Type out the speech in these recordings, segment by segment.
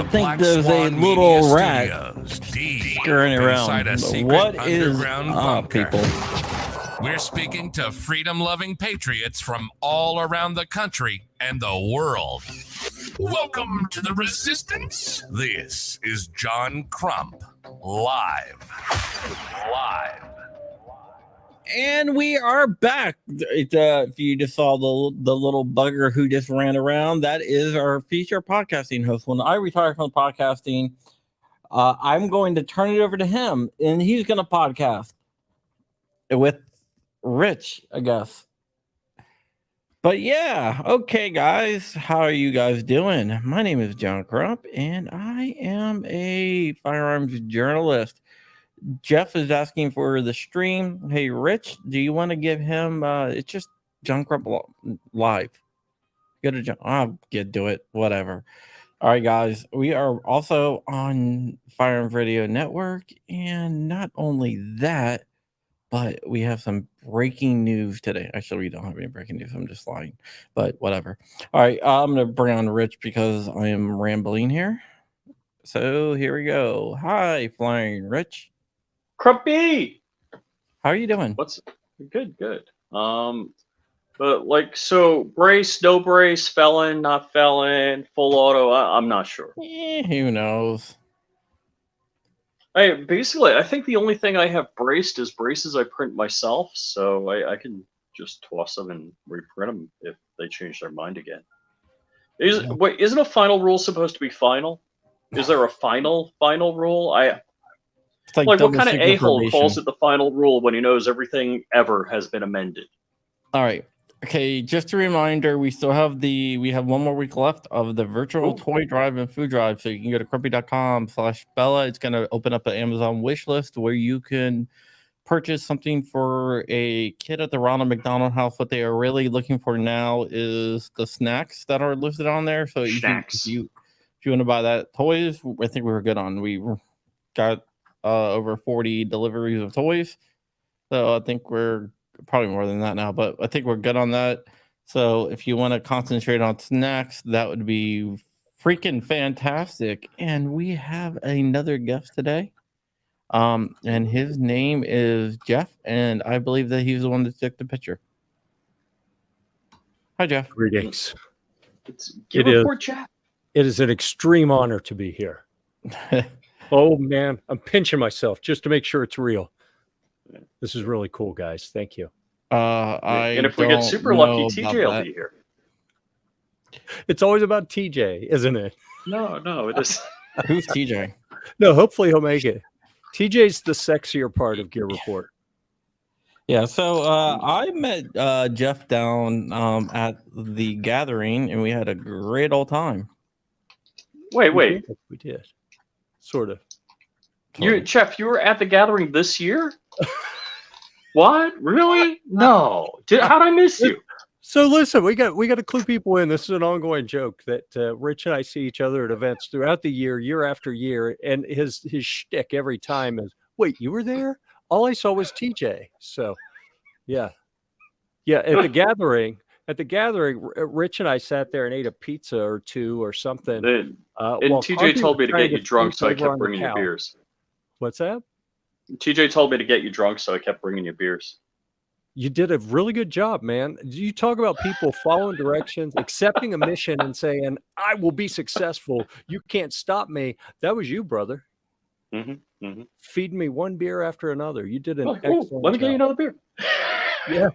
I think there's a little rat scurrying around. What is up, people? We're speaking to freedom-loving patriots from all around the country and the world. Welcome to the Resistance. This is John Crump, live. And we are back. If you just saw the little bugger who just ran around, that is our feature podcasting host. When I retire from podcasting, I'm going to turn it over to him, and he's going to podcast with Rich, I guess. But yeah, okay, guys, how are you guys doing? My name is John Crump, and I am a firearms journalist. Jeff is asking for the stream. Hey, Rich, do you want to give him? It's just John Crump live. Go to John. I'll do it. Whatever. All right, guys. We are also on Firearms Radio Network, and not only that, but we have some breaking news today. Actually, we don't have any breaking news. I'm just lying, but whatever. All right, I'm gonna bring on Rich because I am rambling here. So here we go. Hi, Flying Rich. Crumpy, how are you doing? What's good? But like, so brace, no brace, felon, not felon, full auto. I'm not sure. Who knows? I think the only thing I have braced is braces I print myself, so I can just toss them and reprint them if they change their mind again. Wait, isn't a final rule supposed to be final? Is there a final rule? Like what kind of a-hole calls it the final rule when he knows everything ever has been amended? All right. Okay, just a reminder, we have one more week left of the virtual toy drive and food drive. So you can go to crumpy.com/Bella. It's going to open up an Amazon wish list where you can purchase something for a kid at the Ronald McDonald House. What they are really looking for now is the snacks that are listed on there. So if you want to buy that toys, I think we were good on. We got over 40 deliveries of toys. So I think we're probably more than that now, but I think we're good on that. So if you want to concentrate on snacks, that would be freaking fantastic. And we have another guest today. And his name is Jeff, and I believe that he's the one that took the picture. Hi, Jeff. Greetings. It is an extreme honor to be here. Oh man, I'm pinching myself just to make sure it's real. This is really cool, guys. Thank you. And if we get super lucky, TJ will be here. It's always about TJ, isn't it? No, it is. Who's TJ? No, hopefully he'll make it. TJ's the sexier part of Gear Report. Yeah, so I met Jeff down at the gathering, and we had a great old time. Wait. We did. Sort of. Jeff, you were at the gathering this year? What? Really? No. How'd I miss you? So listen, we got to clue people in. This is an ongoing joke that Rich and I see each other at events throughout the year after year, and his shtick every time is, "Wait, you were there? All I saw was TJ." So, yeah. At the gathering, Rich and I sat there and ate a pizza or two or something. And TJ told me to get you drunk, so I kept bringing you beers. What's that? TJ told me to get you drunk, so I kept bringing you beers. You did a really good job, man. You talk about people following directions, accepting a mission, and saying, "I will be successful. You can't stop me." That was you, brother. Feeding me one beer after another. You did an excellent job. Let me get you another beer. Yeah.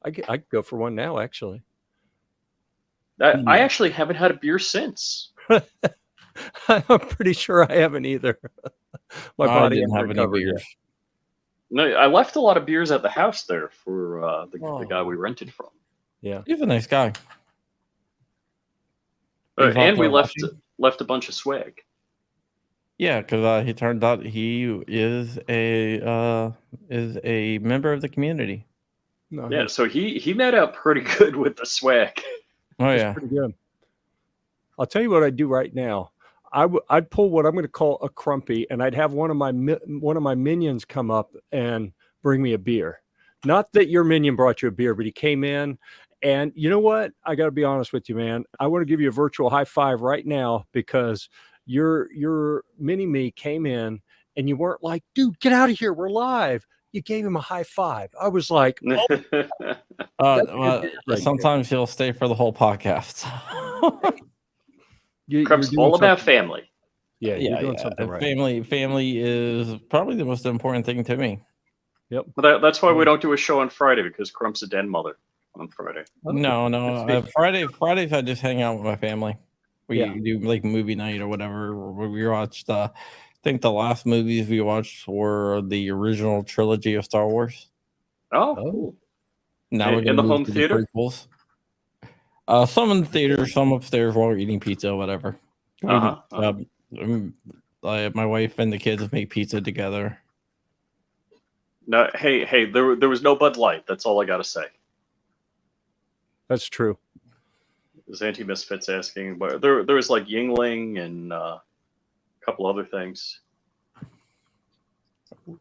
I could go for one now, actually. I actually haven't had a beer since. I'm pretty sure I haven't either. My body didn't have any beers. No, I left a lot of beers at the house there for the guy we rented from. Yeah, he's a nice guy. And we left a bunch of swag. Yeah, because he turned out he is a member of the community. No, yeah, so he met out pretty good with the swag. Oh yeah, pretty good. I'll tell you what I'd do right now. I'd pull what I'm going to call a crumpy, and I'd have one of my minions come up and bring me a beer. Not that your minion brought you a beer, but he came in And you know what? I got to be honest with you, man. I want to give you a virtual high five right now because your mini me came in and you weren't like, dude, get out of here. We're live. You gave him a high five. I was like, oh, right sometimes he'll stay for the whole podcast. Crep's all about family. Yeah, you're doing something right. Family is probably the most important thing to me. Yep. That's why we don't do a show on Friday, because Crump's a den mother on Friday. No. Fridays I just hang out with my family. We do like movie night or whatever. We watched. I think the last movies we watched were the original trilogy of Star Wars. Oh, cool. Now we're in the home theater. Some in the theater, some upstairs while we're eating pizza, whatever. My wife and the kids make pizza together. No, hey, there was no Bud Light. That's all I gotta say. That's true. Is Anti-Misfits asking, but there was like Yingling and a couple other things.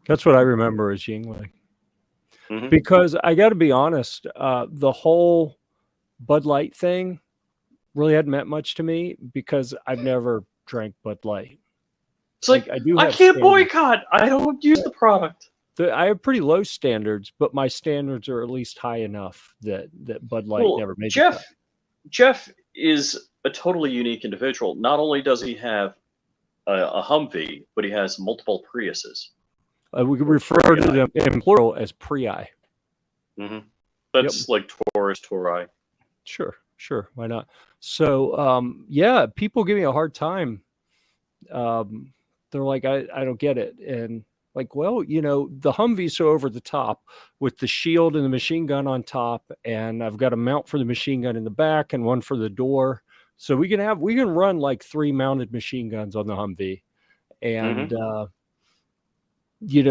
That's what I remember as Yingling. Mm-hmm. Because I got to be honest, the whole Bud Light thing really hadn't meant much to me because I've never drank Bud Light. It's like I can't boycott. I don't use the product. I have pretty low standards, but my standards are at least high enough that Bud Light never made the cut. Jeff is a totally unique individual. Not only does he have a Humvee, but he has multiple Priuses. We could refer to them in plural as Prii. Mm-hmm. That's like Taurus, Tauri. Sure. Why not? So, people give me a hard time. They're like, I don't get it. And like, well, the Humvee's so over the top with the shield and the machine gun on top. And I've got a mount for the machine gun in the back and one for the door. So we can run like 3 mounted machine guns on the Humvee. And,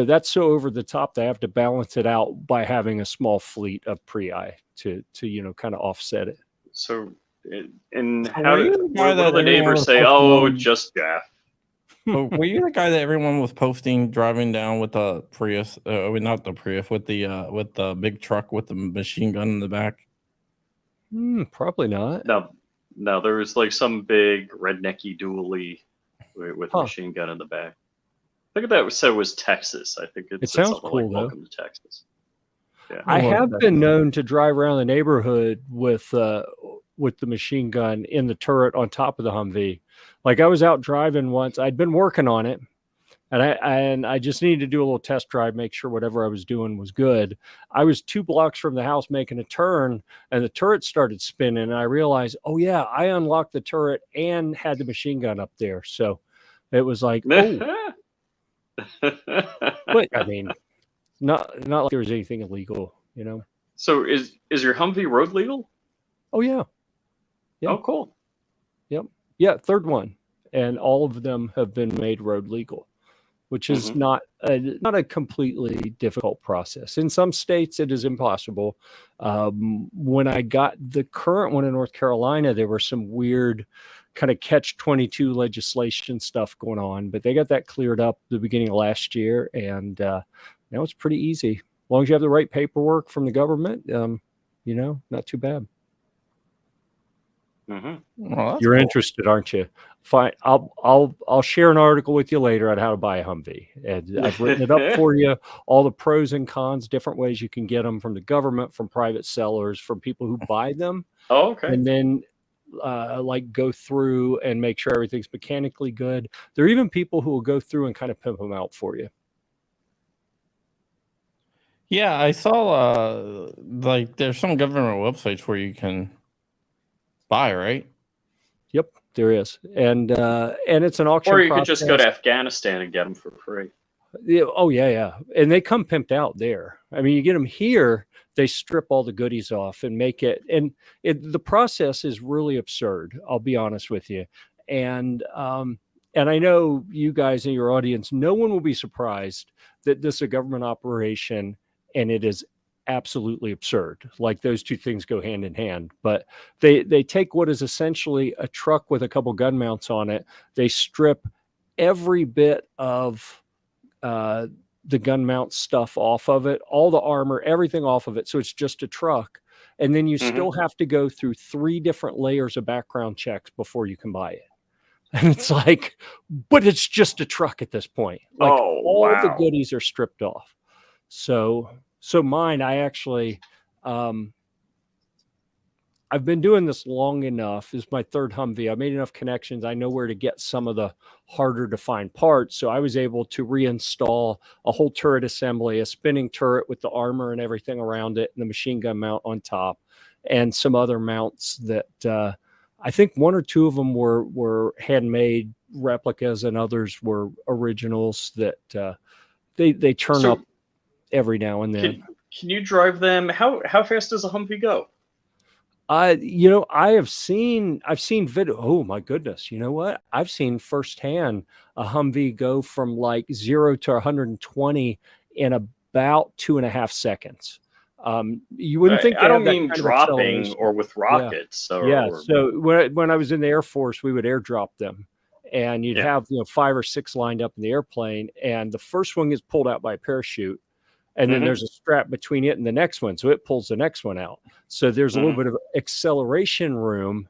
that's so over the top. They have to balance it out by having a small fleet of Prii to kind of offset it. So, and how do the neighbors say, "Oh, just Jeff"? Were you the guy that everyone was posting driving down with the Prius? Not the Prius, with the big truck with the machine gun in the back. Probably not. No, there was like some big rednecky dually with a machine gun in the back. I think that said was Texas. I think it sounds cool. Like, welcome to Texas. Yeah. I have been known to drive around the neighborhood with the machine gun in the turret on top of the Humvee. Like I was out driving once. I'd been working on it, and I just needed to do a little test drive, make sure whatever I was doing was good. I was 2 blocks from the house making a turn, and the turret started spinning, and I realized, oh yeah, I unlocked the turret and had the machine gun up there. So it was like, oh. But I mean, not like there was anything illegal, So is your Humvee road legal? Oh yeah. Oh cool. Yep. Yeah, third one, and all of them have been made road legal, which is not a completely difficult process. In some states, it is impossible. When I got the current one in North Carolina, there were some weird kind of catch-22 legislation stuff going on, but they got that cleared up the beginning of last year, and now it's pretty easy. As long as you have the right paperwork from the government, not too bad. Well, you're cool. Interested, aren't you? Fine. I'll share an article with you later on how to buy a Humvee, and I've written it up for you. All the pros and cons, different ways you can get them from the government, from private sellers, from people who buy them. Oh, okay. And then go through and make sure everything's mechanically good. There are even people who will go through and kind of pimp them out for you. Yeah, I saw there's some government websites where you can buy, right? Yep, there is, and it's an auction. Or you could just go to Afghanistan and get them for free. Yeah, yeah, and they come pimped out there. I mean, you get them here, they strip all the goodies off and make it, and the process is really absurd. I'll be honest with you, and I know you guys in your audience, no one will be surprised that this is a government operation, and it is absolutely absurd. Like those two things go hand in hand, but they take what is essentially a truck with a couple gun mounts on it. They strip every bit of the gun mount stuff off of it, all the armor, everything off of it. So it's just a truck. and then you still have to go through 3 different layers of background checks before you can buy it. And it's like, but it's just a truck at this point. Like all the goodies are stripped off. So mine, I actually, I've been doing this long enough. This is my 3rd Humvee. I made enough connections. I know where to get some of the harder to find parts. So I was able to reinstall a whole turret assembly, a spinning turret with the armor and everything around it, and the machine gun mount on top, and some other mounts that I think 1 or 2 of them were handmade replicas, and others were originals that they turn up every now and then. Can you drive them? How fast does a Humvee go? I've seen video. Oh my goodness. You know what? I've seen firsthand a Humvee go from like 0 to 120 in about 2.5 seconds. You wouldn't think. I don't mean dropping or with rockets. Yeah. So when I was in the Air Force, we would airdrop them, and you'd have 5 or 6 lined up in the airplane, and the first one gets pulled out by a parachute. And then there's a strap between it and the next one. So it pulls the next one out. So there's a little bit of acceleration room.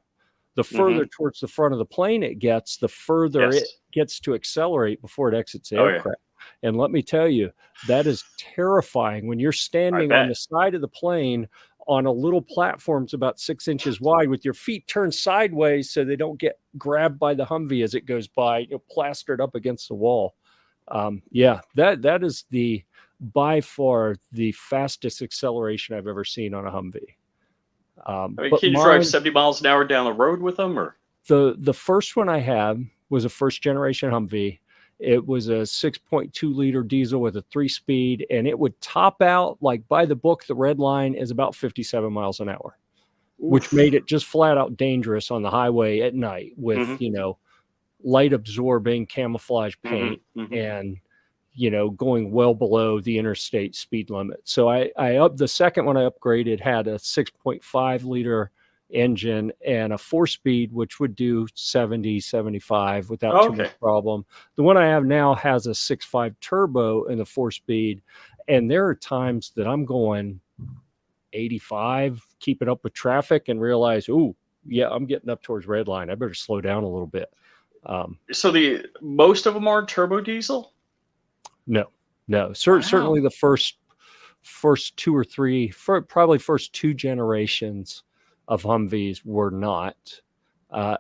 The further towards the front of the plane it gets, the further it gets to accelerate before it exits the aircraft. And let me tell you, that is terrifying when you're standing on the side of the plane on a little platform that's about 6 inches wide with your feet turned sideways so they don't get grabbed by the Humvee as it goes by, plastered up against the wall. That is by far the fastest acceleration I've ever seen on a Humvee. Can you drive 70 miles an hour down the road with them? Or the first one I had was a 1st generation Humvee. It was a 6.2 liter diesel with a 3-speed, and it would top out, like by the book, the red line is about 57 miles an hour, which made it just flat out dangerous on the highway at night with, light absorbing camouflage paint and going well below the interstate speed limit. So the second one I upgraded had a 6.5 liter engine and a 4-speed, which would do 70, 75 without too much problem. The one I have now has a 6.5 turbo and the 4-speed. And there are times that I'm going 85, keeping up with traffic, and realize, I'm getting up towards red line. I better slow down a little bit. So most of them are turbo diesel? No. Certainly the first 2 or 3, probably first 2 generations of Humvees were not.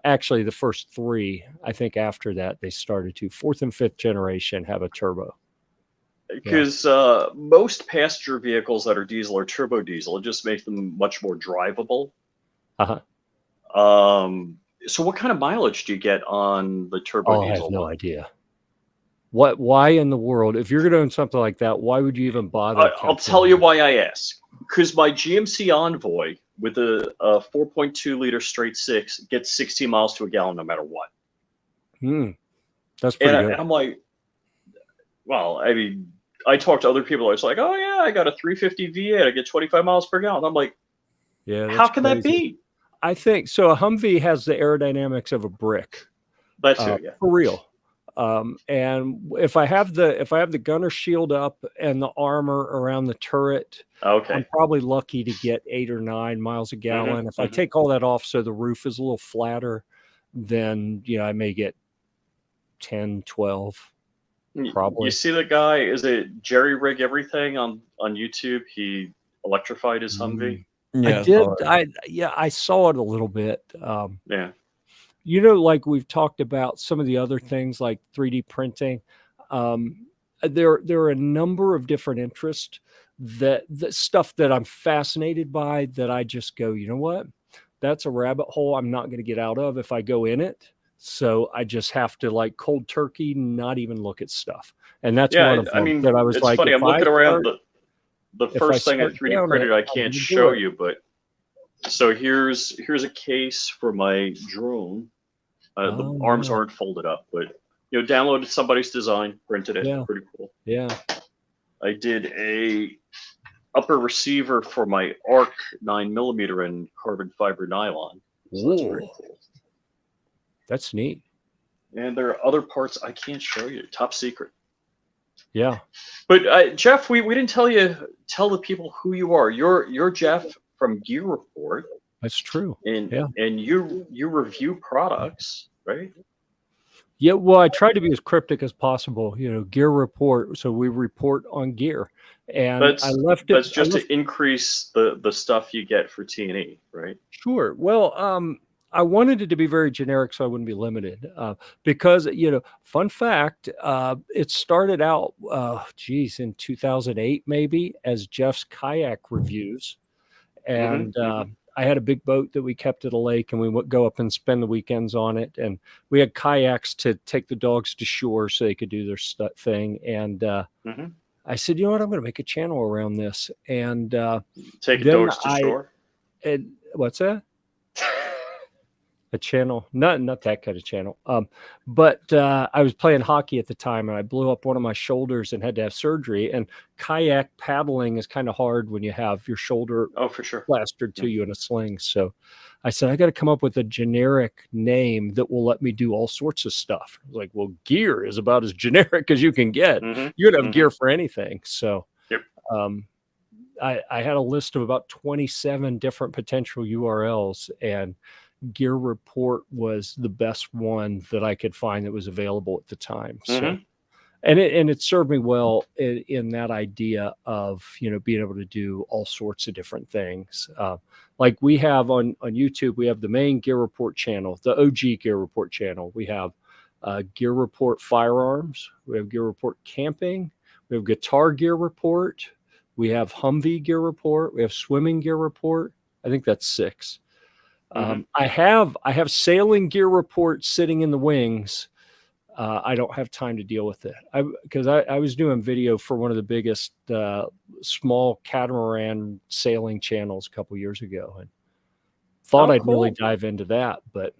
Actually, the first 3, I think after that, they started to. 4th and 5th generation have a turbo. Because most passenger vehicles that are diesel are turbo diesel. It just makes them much more drivable. So what kind of mileage do you get on the turbo diesel? I have no idea. Why in the world, if you're doing something like that, why would you even bother? I'll tell you why I ask. Because my GMC Envoy with a 4.2 liter straight 6 gets 16 miles to a gallon no matter what. That's pretty good. And I'm like, well, I mean, I talk to other people. I was like, oh yeah, I got a 350 V8. I get 25 miles per gallon. I'm like, how can that be? I think so. A Humvee has the aerodynamics of a brick. That's it, for real. And if I have the gunner shield up and the armor around the turret, I'm probably lucky to get 8 or 9 miles a gallon. If I take all that off so the roof is a little flatter, then I may get 10, 12. Probably. You see the guy, is it Jerry Rig Everything on YouTube? He electrified his Humvee. I did. I saw it a little bit. Like we've talked about some of the other things like 3D printing. There are a number of different interests that stuff that I'm fascinated by that I just go, you know what? That's a rabbit hole I'm not going to get out of if I go in it. So I just have to like cold turkey, not even look at stuff. And that's one of them. I mean, that I was it's like, funny. I'm looking around the first thing I 3D printed. I can't show you, but so here's a case for my drone. The arms aren't folded up, but downloaded somebody's design, printed it. Pretty cool. Yeah. I did a upper receiver for my ARC 9mm in carbon fiber nylon. So that's pretty cool. That's neat. And there are other parts I can't show you. Top secret. Yeah. But Jeff, we didn't tell the people who you are. You're Jeff from Gear Report. That's true. And Yeah. and you review products, right? Yeah, well, I try to be as cryptic as possible. Gear Report. So we report on gear, and I left it. That's just to increase the stuff you get for T&E, right? Sure. Well, I wanted it to be very generic, so I wouldn't be limited. Because fun fact, it started out, in 2008 maybe, as Jeff's kayak reviews, and I had a big boat that we kept at a lake, and we would go up and spend the weekends on it. And we had kayaks to take the dogs to shore so they could do their thing. And I said, you know what, I'm going to make a channel around this. And take dogs to shore. And what's that? A channel, not that kind of channel. But I was playing hockey at the time, and I blew up one of my shoulders and had to have surgery. And kayak paddling is kind of hard when you have your shoulder for sure plastered to you in a sling. So I said, I got to come up with a generic name that will let me do all sorts of stuff. I was like, well, gear is about as generic as you can get. You could have gear for anything. So I had a list of about 27 different potential URLs, and Gear Report was the best one that I could find that was available at the time. So, and it served me well in that idea of, being able to do all sorts of different things. Like we have on YouTube, we have the main Gear Report channel, the OG Gear Report channel. We have Gear Report Firearms. We have Gear Report Camping. We have Guitar Gear Report. We have Humvee Gear Report. We have Swimming Gear Report. I think that's 6. I have Sailing Gear Report sitting in the wings. I don't have time to deal with it because I was doing video for one of the biggest small catamaran sailing channels a couple years ago, and thought I'd really dive into that, but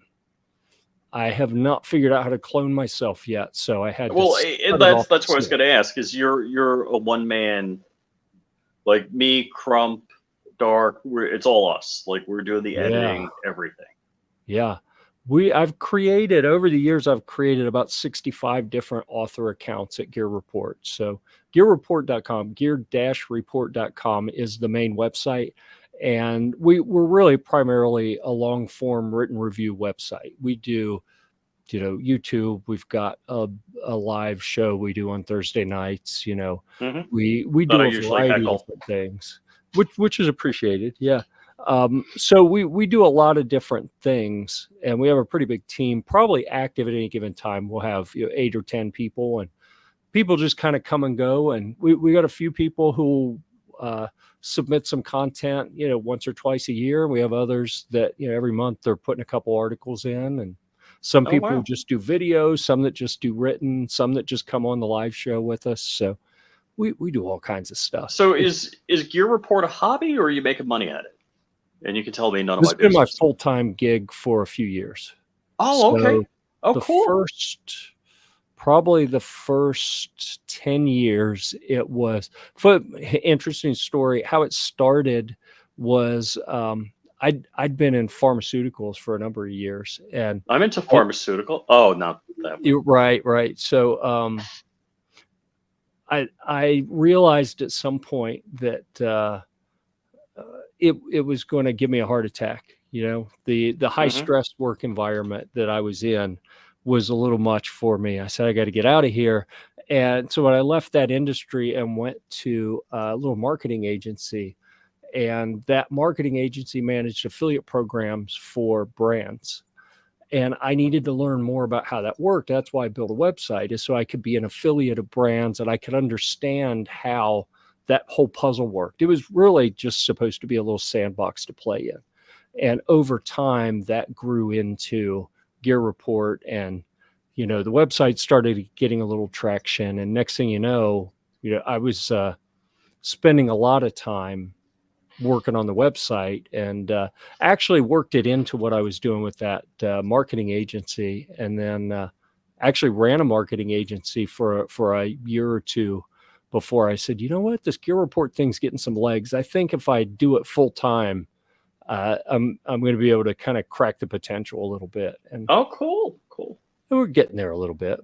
I have not figured out how to clone myself yet. So I had that's what I was going to ask. Is you're a one man, like me, Crump, Dark, it's all us. Like we're doing the editing, everything. Yeah. I've created over the years, I've created about 65 different author accounts at Gear Report. So gearreport.com, gear-report.com is the main website. And we're really primarily a long form written review website. We do, YouTube, we've got a live show we do on Thursday nights, we do a variety of different things. Which is appreciated. Yeah. So we do a lot of different things, and we have a pretty big team, probably active at any given time. We'll have 8 or 10 people, and people just kind of come and go. And we got a few people who submit some content, once or twice a year. We have others that, every month they're putting a couple articles in, and some people who just do videos, some that just do written, some that just come on the live show with us. So we do all kinds of stuff. So is Gear Report a hobby, or are you making money at it? And you can tell me none of my business. It's been my full-time gig for a few years. Oh, okay. Oh, cool. Probably the first 10 years, it was. Interesting story. How it started was I'd been in pharmaceuticals for a number of years, and I'm into pharmaceutical. Oh, not that one. Right. So I realized at some point that it was going to give me a heart attack. The high stress work environment that I was in was a little much for me. I said, I got to get out of here. And so when I left that industry and went to a little marketing agency, and that marketing agency managed affiliate programs for brands. And I needed to learn more about how that worked. That's why I built a website, is so I could be an affiliate of brands and I could understand how that whole puzzle worked. It was really just supposed to be a little sandbox to play in. And over time, that grew into Gear Report, and, the website started getting a little traction. And next thing you know, I was spending a lot of time working on the website, and actually worked it into what I was doing with that marketing agency. And then actually ran a marketing agency for a year or two before I said, you know what, this Gear Report thing's getting some legs. I think if I do it full time, I'm going to be able to kind of crack the potential a little bit. And cool. And we're getting there a little bit.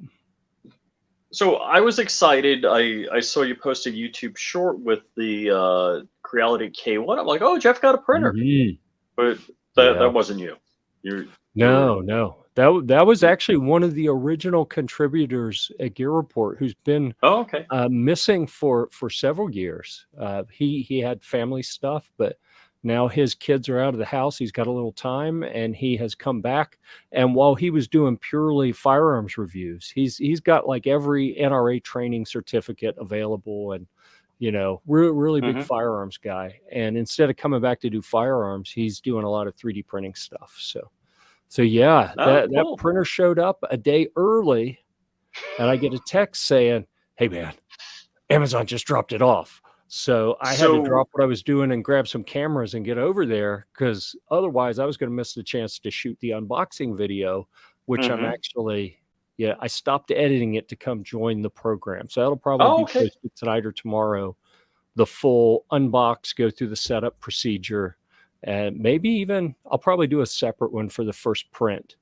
So I was excited. I saw you post a YouTube short with the Creality K1. I'm like, oh, Jeff got a printer, Mhm. but Yeah. that wasn't you. No. That was actually one of the original contributors at Gear Report, who's been Oh, okay. missing for several years. He had family stuff, but now his kids are out of the house. He's got a little time, and he has come back. And while he was doing purely firearms reviews, he's got like every NRA training certificate available, and really big Mhm. firearms guy. And instead of coming back to do firearms, he's doing a lot of 3D printing stuff. So yeah, Oh, that cool. printer showed up a day early, and I get a text saying, "Hey man, Amazon just dropped it off." So I had to So- drop what I was doing and grab some cameras and get over there, because otherwise I was going to miss the chance to shoot the unboxing video, which I'm Mhm. actually, I stopped editing it to come join the program. So that'll probably be okay. posted tonight or tomorrow. The full unbox, go through the setup procedure, and maybe even I'll probably do a separate one for the first print.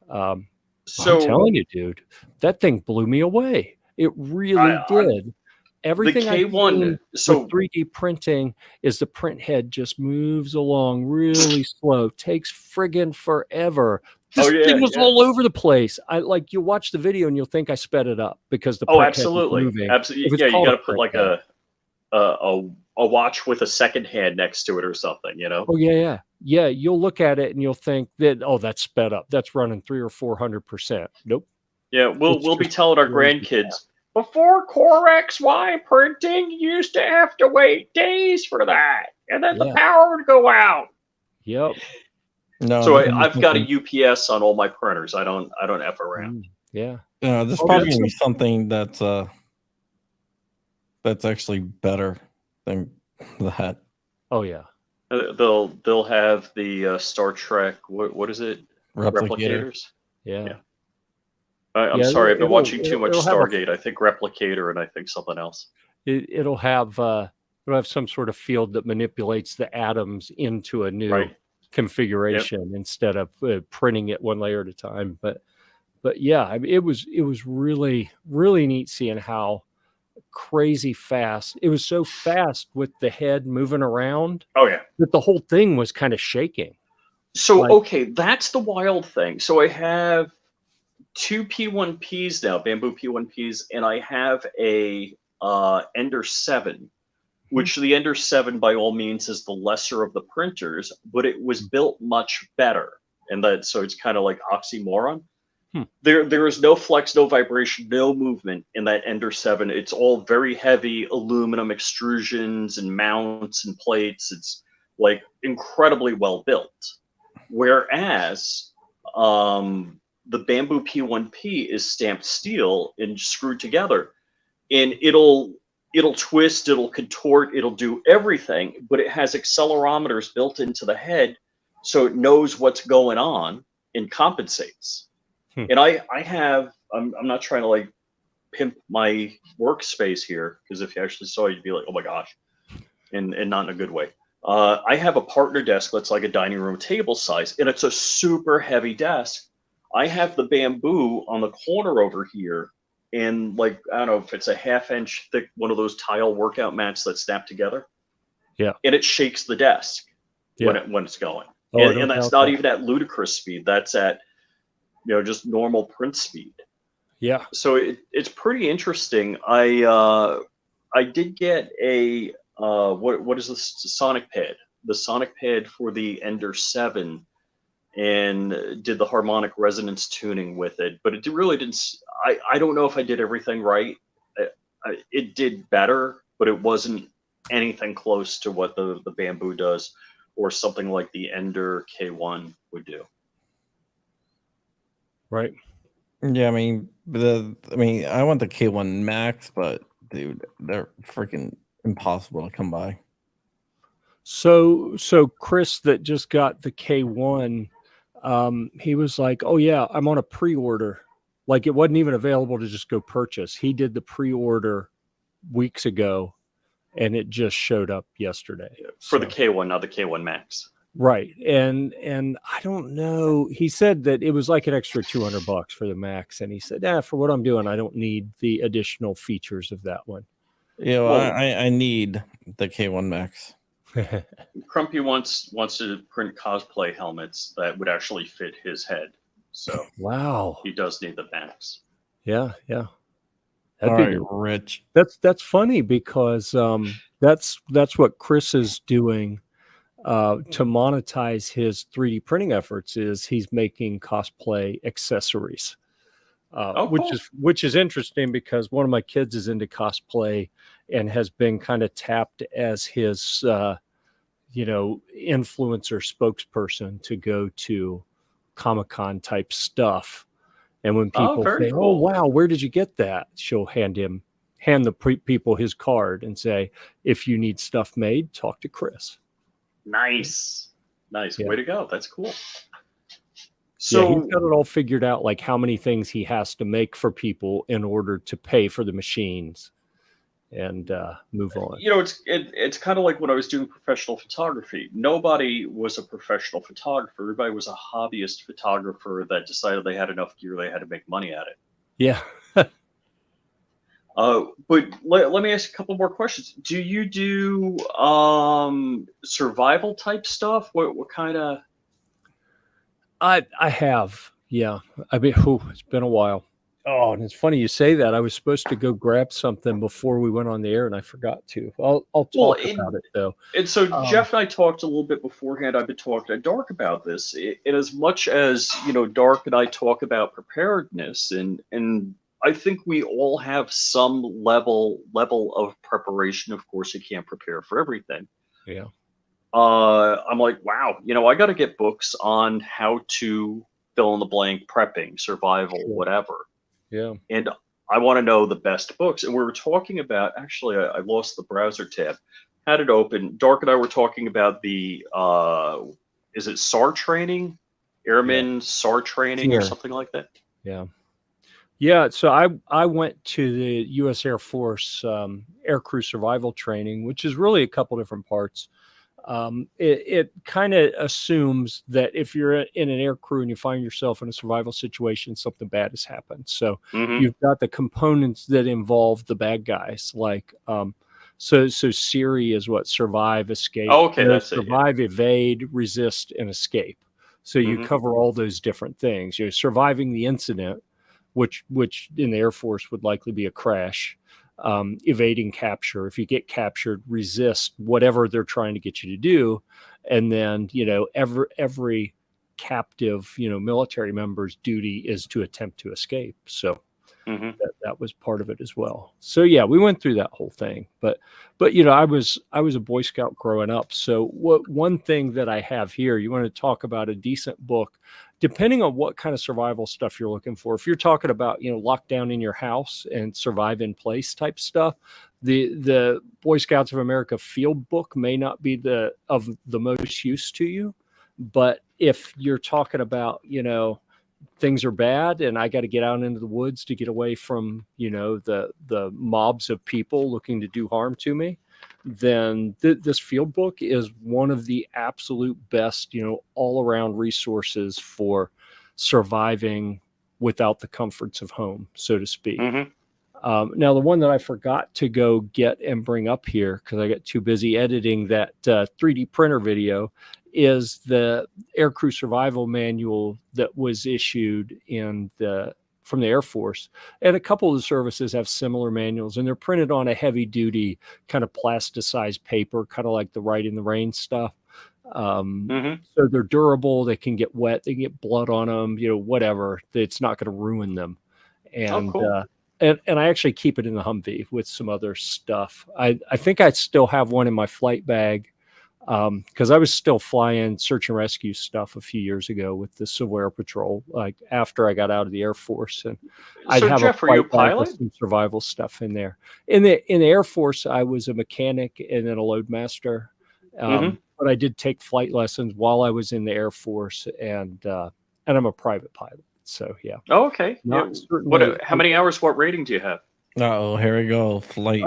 I'm So telling you, dude, that thing blew me away. It really did. Everything I've K1. seen So with 3D printing is the print head just moves along really slow, takes friggin' forever. This thing was all over the place. You watch the video and you'll think I sped it up because the print head was moving. absolutely. If it's Yeah, you called got a to put print like head. a watch with a second hand next to it or something, Oh yeah. You'll look at it and you'll think that, oh, that's sped up. That's running 300 or 400%. Nope. Yeah, we'll It's be just telling our crazy grandkids, before Core XY printing, you used to have to wait days for that, and then the Yeah. power would go out. Yep. No, So this- I've got a UPS on all my printers. I don't F around. Yeah. there's Oh, probably that's gonna be something that's actually better than that. Oh yeah. They'll have the Star Trek. What is it? Replicator. Replicators. Yeah. I'm Yeah, sorry, I've been it'll- watching too much it'll have a- Stargate. I think Replicator and I think something else. It'll have some sort of field that manipulates the atoms into a new Right. configuration instead of printing it one layer at a time. But yeah, I mean, it was really neat seeing how crazy fast it was. So fast with the head moving around Oh yeah. that the whole thing was kind of shaking. So Like- okay, that's the wild thing. So I have two P1Ps now, bamboo P1Ps, and I have a Ender 7, which the Ender 7 by all means is the lesser of the printers, but it was built much better. And so it's kind of like oxymoron. There is no flex, no vibration, no movement in that Ender 7. It's all very heavy aluminum extrusions and mounts and plates. It's like incredibly well built. Whereas the bamboo P1P is stamped steel and screwed together, and it'll twist, it'll contort, it'll do everything, but it has accelerometers built into the head, so it knows what's going on and compensates. And I'm not trying to like pimp my workspace here, because if you actually saw it, you'd be like, oh my gosh, and not in a good way. I have a partner desk that's like a dining room table size, and it's a super heavy desk. I have the bamboo on the corner over here, and like, I don't know if it's a half-inch thick, one of those tile workout mats that snap together. Yeah. And it shakes the desk when it's going. Oh, I don't and that's doubt not that. even at ludicrous speed. That's at, just normal print speed. Yeah. So it's pretty interesting. I did get a what is this Sonic Pad? The Sonic Pad for the Ender 7, and did the harmonic resonance tuning with it, but it really didn't. I don't know if I did everything right. It did better, but it wasn't anything close to what the bamboo does, or something like the Ender K1 would do. Right. Yeah, I mean I want the K1 Max, but dude, they're freaking impossible to come by. So Chris that just got the K1, he was like, oh yeah, I'm on a pre-order. Like, it wasn't even available to just go purchase. He did the pre-order weeks ago, and it just showed up yesterday. For the K1, not the K1 Max. Right. And I don't know. He said that it was like an extra $200 for the Max. And he said, for what I'm doing, I don't need the additional features of that one. Yeah, well, I need the K1 Max. Crumpy wants to print cosplay helmets that would actually fit his head. So Wow. he does need the backs. Yeah. All That'd be right, neat. Rich. That's funny because that's what Chris is doing to monetize his 3D printing efforts. Is he's making cosplay accessories, Oh, cool. which is interesting because one of my kids is into cosplay and has been kind of tapped as his influencer spokesperson to go to Comic-Con type stuff. And when people very say, "Oh cool. wow, where did you get that?" she'll hand the people his card and say, "If you need stuff made, talk to Chris." Nice. Yeah. Way to go. That's cool. Yeah, So he's got it all figured out, like how many things he has to make for people in order to pay for the machines and move on. it's kind of like when I was doing professional photography. Nobody was a professional photographer. Everybody was a hobbyist photographer that decided they had enough gear, they had to make money at it. Yeah. But let me ask a couple more questions. Do you do survival type stuff? What kind of? I have. Yeah. I mean, it's been a while. Oh, and it's funny you say that. I was supposed to go grab something before we went on the air, and I forgot to. I'll talk about it though. And so Jeff and I talked a little bit beforehand. I've been talking to Dark about this. And as much as Dark and I talk about preparedness, and I think we all have some level of preparation. Of course, you can't prepare for everything. Yeah. I'm like, wow, I got to get books on how to fill in the blank prepping, survival, whatever. Yeah. And I want to know the best books. And we were talking about, actually, I lost the browser tab, had it open. Dark and I were talking about the, is it SAR training? Airman SAR training or something like that? Yeah. Yeah. So I went to the U.S. Air Force aircrew survival training, which is really a couple different parts. It kind of assumes that if you're in an air crew and you find yourself in a survival situation, something bad has happened. So you've got the components that involve the bad guys, like so Siri is what: survive, escape. Oh, okay, that's survive, evade, resist, and escape. So you cover all those different things. You're surviving the incident, which in the Air Force would likely be a crash. Evading capture. If you get captured, resist whatever they're trying to get you to do. And then, every captive, military member's duty is to attempt to escape. So that was part of it as well. So yeah, we went through that whole thing, but I was a Boy Scout growing up. So one thing that I have here, you want to talk about a decent book, depending on what kind of survival stuff you're looking for. If you're talking about, lockdown in your house and survive in place type stuff, the Boy Scouts of America field book may not be of the most use to you. But if you're talking about, things are bad and I got to get out into the woods to get away from, the mobs of people looking to do harm to me, then this field book is one of the absolute best, all around resources for surviving without the comforts of home, so to speak. Now, the one that I forgot to go get and bring up here because I got too busy editing that 3D printer video is the Aircrew Survival Manual that was issued from the Air Force. And a couple of the services have similar manuals, and they're printed on a heavy duty kind of plasticized paper, kind of like the Ride in the Rain stuff. So they're durable. They can get wet. They can get blood on them, whatever. It's not going to ruin them. And, cool. And I actually keep it in the Humvee with some other stuff. I think I still have one in my flight bag because I was still flying search and rescue stuff a few years ago with the Civil Air Patrol, like after I got out of the Air Force, and I'd have Jeff, a were you a flight bag with pilot? some survival stuff in there. In the Air Force, I was a mechanic and then a loadmaster, but I did take flight lessons while I was in the Air Force, and I'm a private pilot. So yeah. Oh, okay. How many hours? What rating do you have? Oh, here we go. Flight.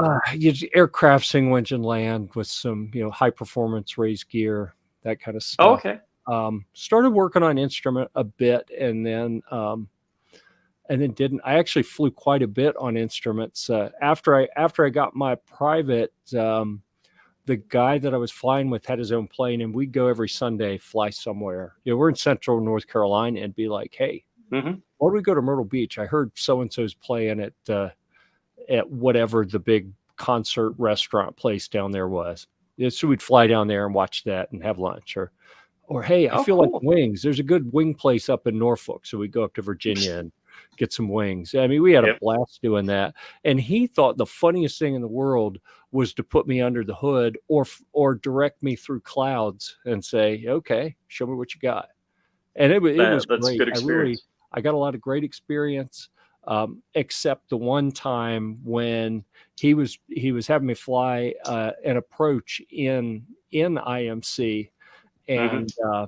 Aircraft, single engine land with some, high performance raised gear, that kind of stuff. Oh, okay. Started working on instrument a bit, and then didn't. I actually flew quite a bit on instruments after I got my private the guy that I was flying with had his own plane, and we'd go every Sunday, fly somewhere. We're in central North Carolina, and be like, hey, why don't we go to Myrtle Beach? I heard so-and-so's playing at whatever the big concert restaurant place down there was. So we'd fly down there and watch that and have lunch. Or hey, I feel like wings. There's a good wing place up in Norfolk. So we'd go up to Virginia and get some wings. I mean, we had a blast doing that. And he thought the funniest thing in the world was to put me under the hood or direct me through clouds and say, okay, show me what you got. And it was that's great. Good experience. I got a lot of great experience, except the one time when he was having me fly an approach in IMC. And I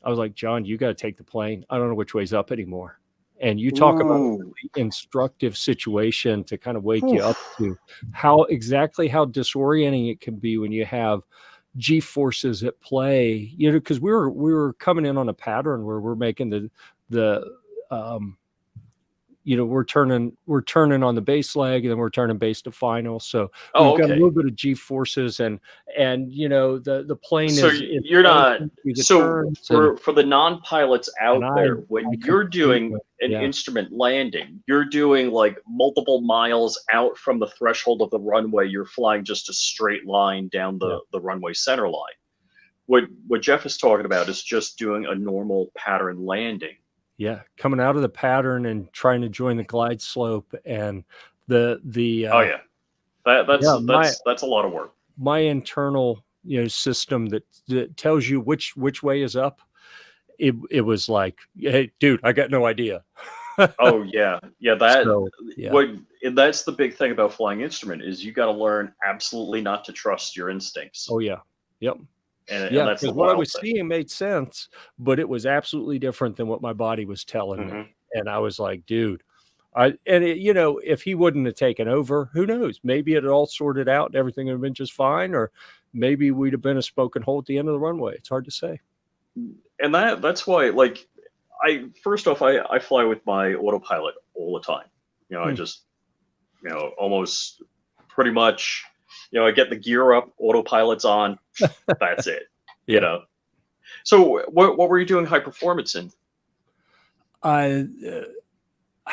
was like, John, you got to take the plane. I don't know which way's up anymore. And you talk about a really instructive situation to kind of wake you up to how disorienting it can be when you have G forces at play, because we were coming in on a pattern where we're making we're turning on the base leg, and then we're turning base to final. So we've got a little bit of G forces, and the plane so is. You're not. So for the non-pilots out there, when you're doing an instrument landing, you're doing like multiple miles out from the threshold of the runway. You're flying just a straight line down the runway center line. What Jeff is talking about is just doing a normal pattern landing. Yeah, coming out of the pattern and trying to join the glide slope, and that's a lot of work. My internal system that tells you which way is up. It was like, hey, dude, I got no idea. That's the big thing about flying instrument is you got to learn absolutely not to trust your instincts. Oh yeah, yep. And that's what I was seeing made sense, but it was absolutely different than what my body was telling me. And I was like, dude, if he wouldn't have taken over, who knows? Maybe it had all sorted out and everything would have been just fine, or maybe we'd have been a spoken hole at the end of the runway. It's hard to say. And that's why, like, I fly with my autopilot all the time. I just, almost pretty much. I get the gear up, autopilot's on. That's it. So what were you doing high performance in? I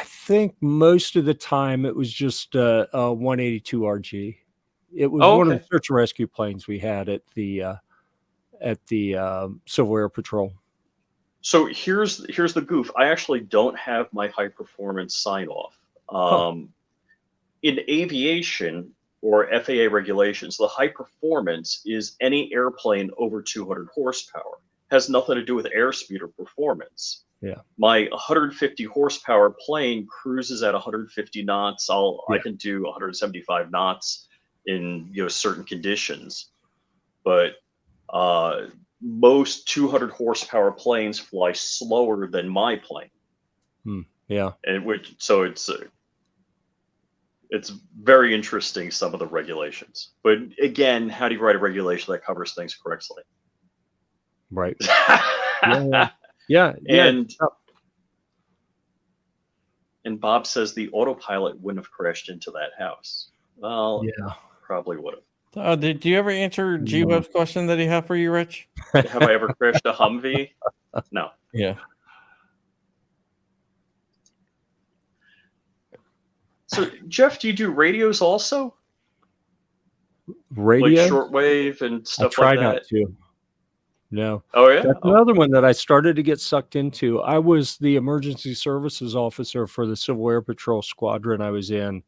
think most of the time it was just a 182 RG. It was one of the search and rescue planes we had at the Civil Air Patrol. So here's the goof. I actually don't have my high performance sign off. In aviation, or FAA regulations, the high performance is any airplane over 200 horsepower. Has nothing to do with airspeed or performance. Yeah. My 150 horsepower plane cruises at 150 knots. I can do 175 knots in certain conditions, but most 200 horsepower planes fly slower than my plane. Yeah. And it's very interesting, some of the regulations. But again, how do you write a regulation that covers things correctly? Right. And Bob says the autopilot wouldn't have crashed into that house. Well, probably would have. Did you ever answer G-Web's question that he had for you, Rich? Have I ever crashed a Humvee? No. Yeah. So, Jeff, do you do radios also? Radio? Like shortwave and stuff like that? I try not to. No. Oh, yeah? That's another one that I started to get sucked into. I was the emergency services officer for the Civil Air Patrol squadron I was in.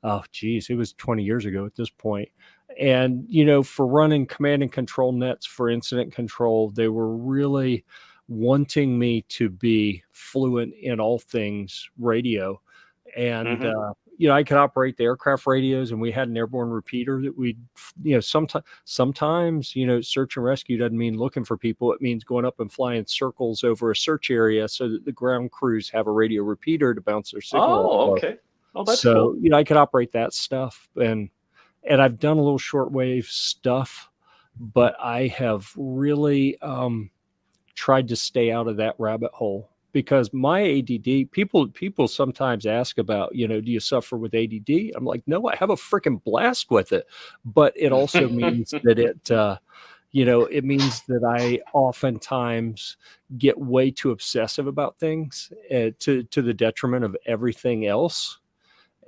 Oh, geez, it was 20 years ago at this point. And, for running command and control nets for incident control, they were really wanting me to be fluent in all things radio. And, I could operate the aircraft radios, and we had an airborne repeater that we, sometimes, search and rescue doesn't mean looking for people. It means going up and flying circles over a search area so that the ground crews have a radio repeater to bounce their signal. Oh, okay. Oh, that's cool. I could operate that stuff. And I've done a little shortwave stuff, but I have really tried to stay out of that rabbit hole. because my ADD, people sometimes ask about, do you suffer with ADD? I'm like, no, I have a freaking blast with it. But it also means that it means that I oftentimes get way too obsessive about things to the detriment of everything else.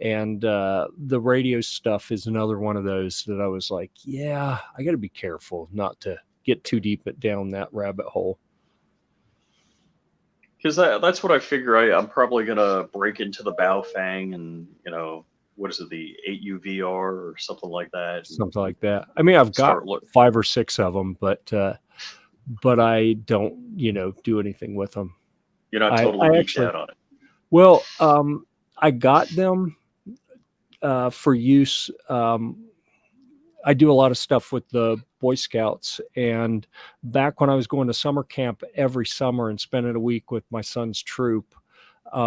And the radio stuff is another one of those that I was like, yeah, I got to be careful not to get too deep down that rabbit hole. Because that's what I figure. I'm probably going to break into the Baofeng and, what is it, the 8UVR or something like that. Something like that. I mean, I've got 5 or 6 of them, but I don't, do anything with them. You're not totally geeked out on it. Well, I got them for use. I do a lot of stuff with the Boy Scouts, and back when I was going to summer camp every summer and spending a week with my son's troop,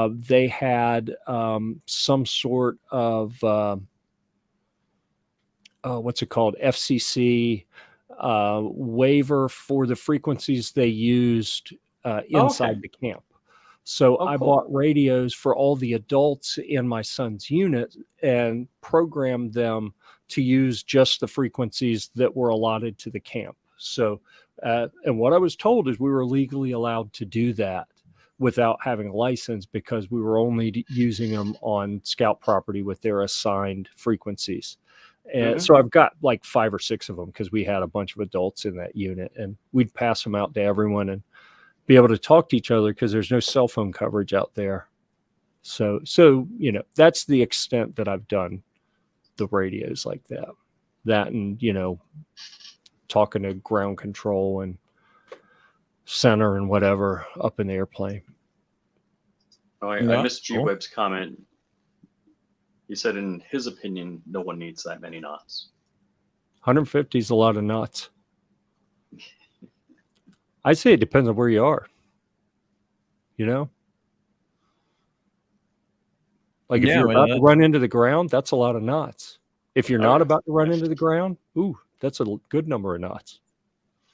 they had some sort of what's it called, FCC waiver for the frequencies they used inside the camp. So I bought radios for all the adults in my son's unit and programmed them to use just the frequencies that were allotted to the camp. So, and what I was told is we were legally allowed to do that without having a license because we were only using them on scout property with their assigned frequencies. And so I've got like 5 or 6 of them because we had a bunch of adults in that unit, and we'd pass them out to everyone and be able to talk to each other because there's no cell phone coverage out there. So that's the extent that I've done the radios like that and talking to ground control and center and whatever up in the airplane. I missed G-Web's comment. He said in his opinion no one needs that many knots. 150 is a lot of knots. I'd say it depends on where you are. Like if you're about to run into the ground, that's a lot of knots. If you're not about to run into the ground, that's a good number of knots.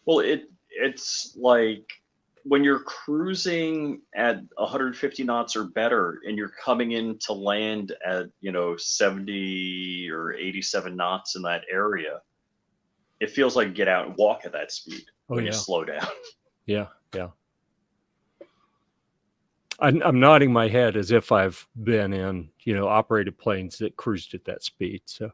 Well, it's like when you're cruising at 150 knots or better and you're coming in to land at 70 or 87 knots in that area, it feels like get out and walk at that speed when you slow down. Yeah. I'm nodding my head as if I've been in, operated planes that cruised at that speed. So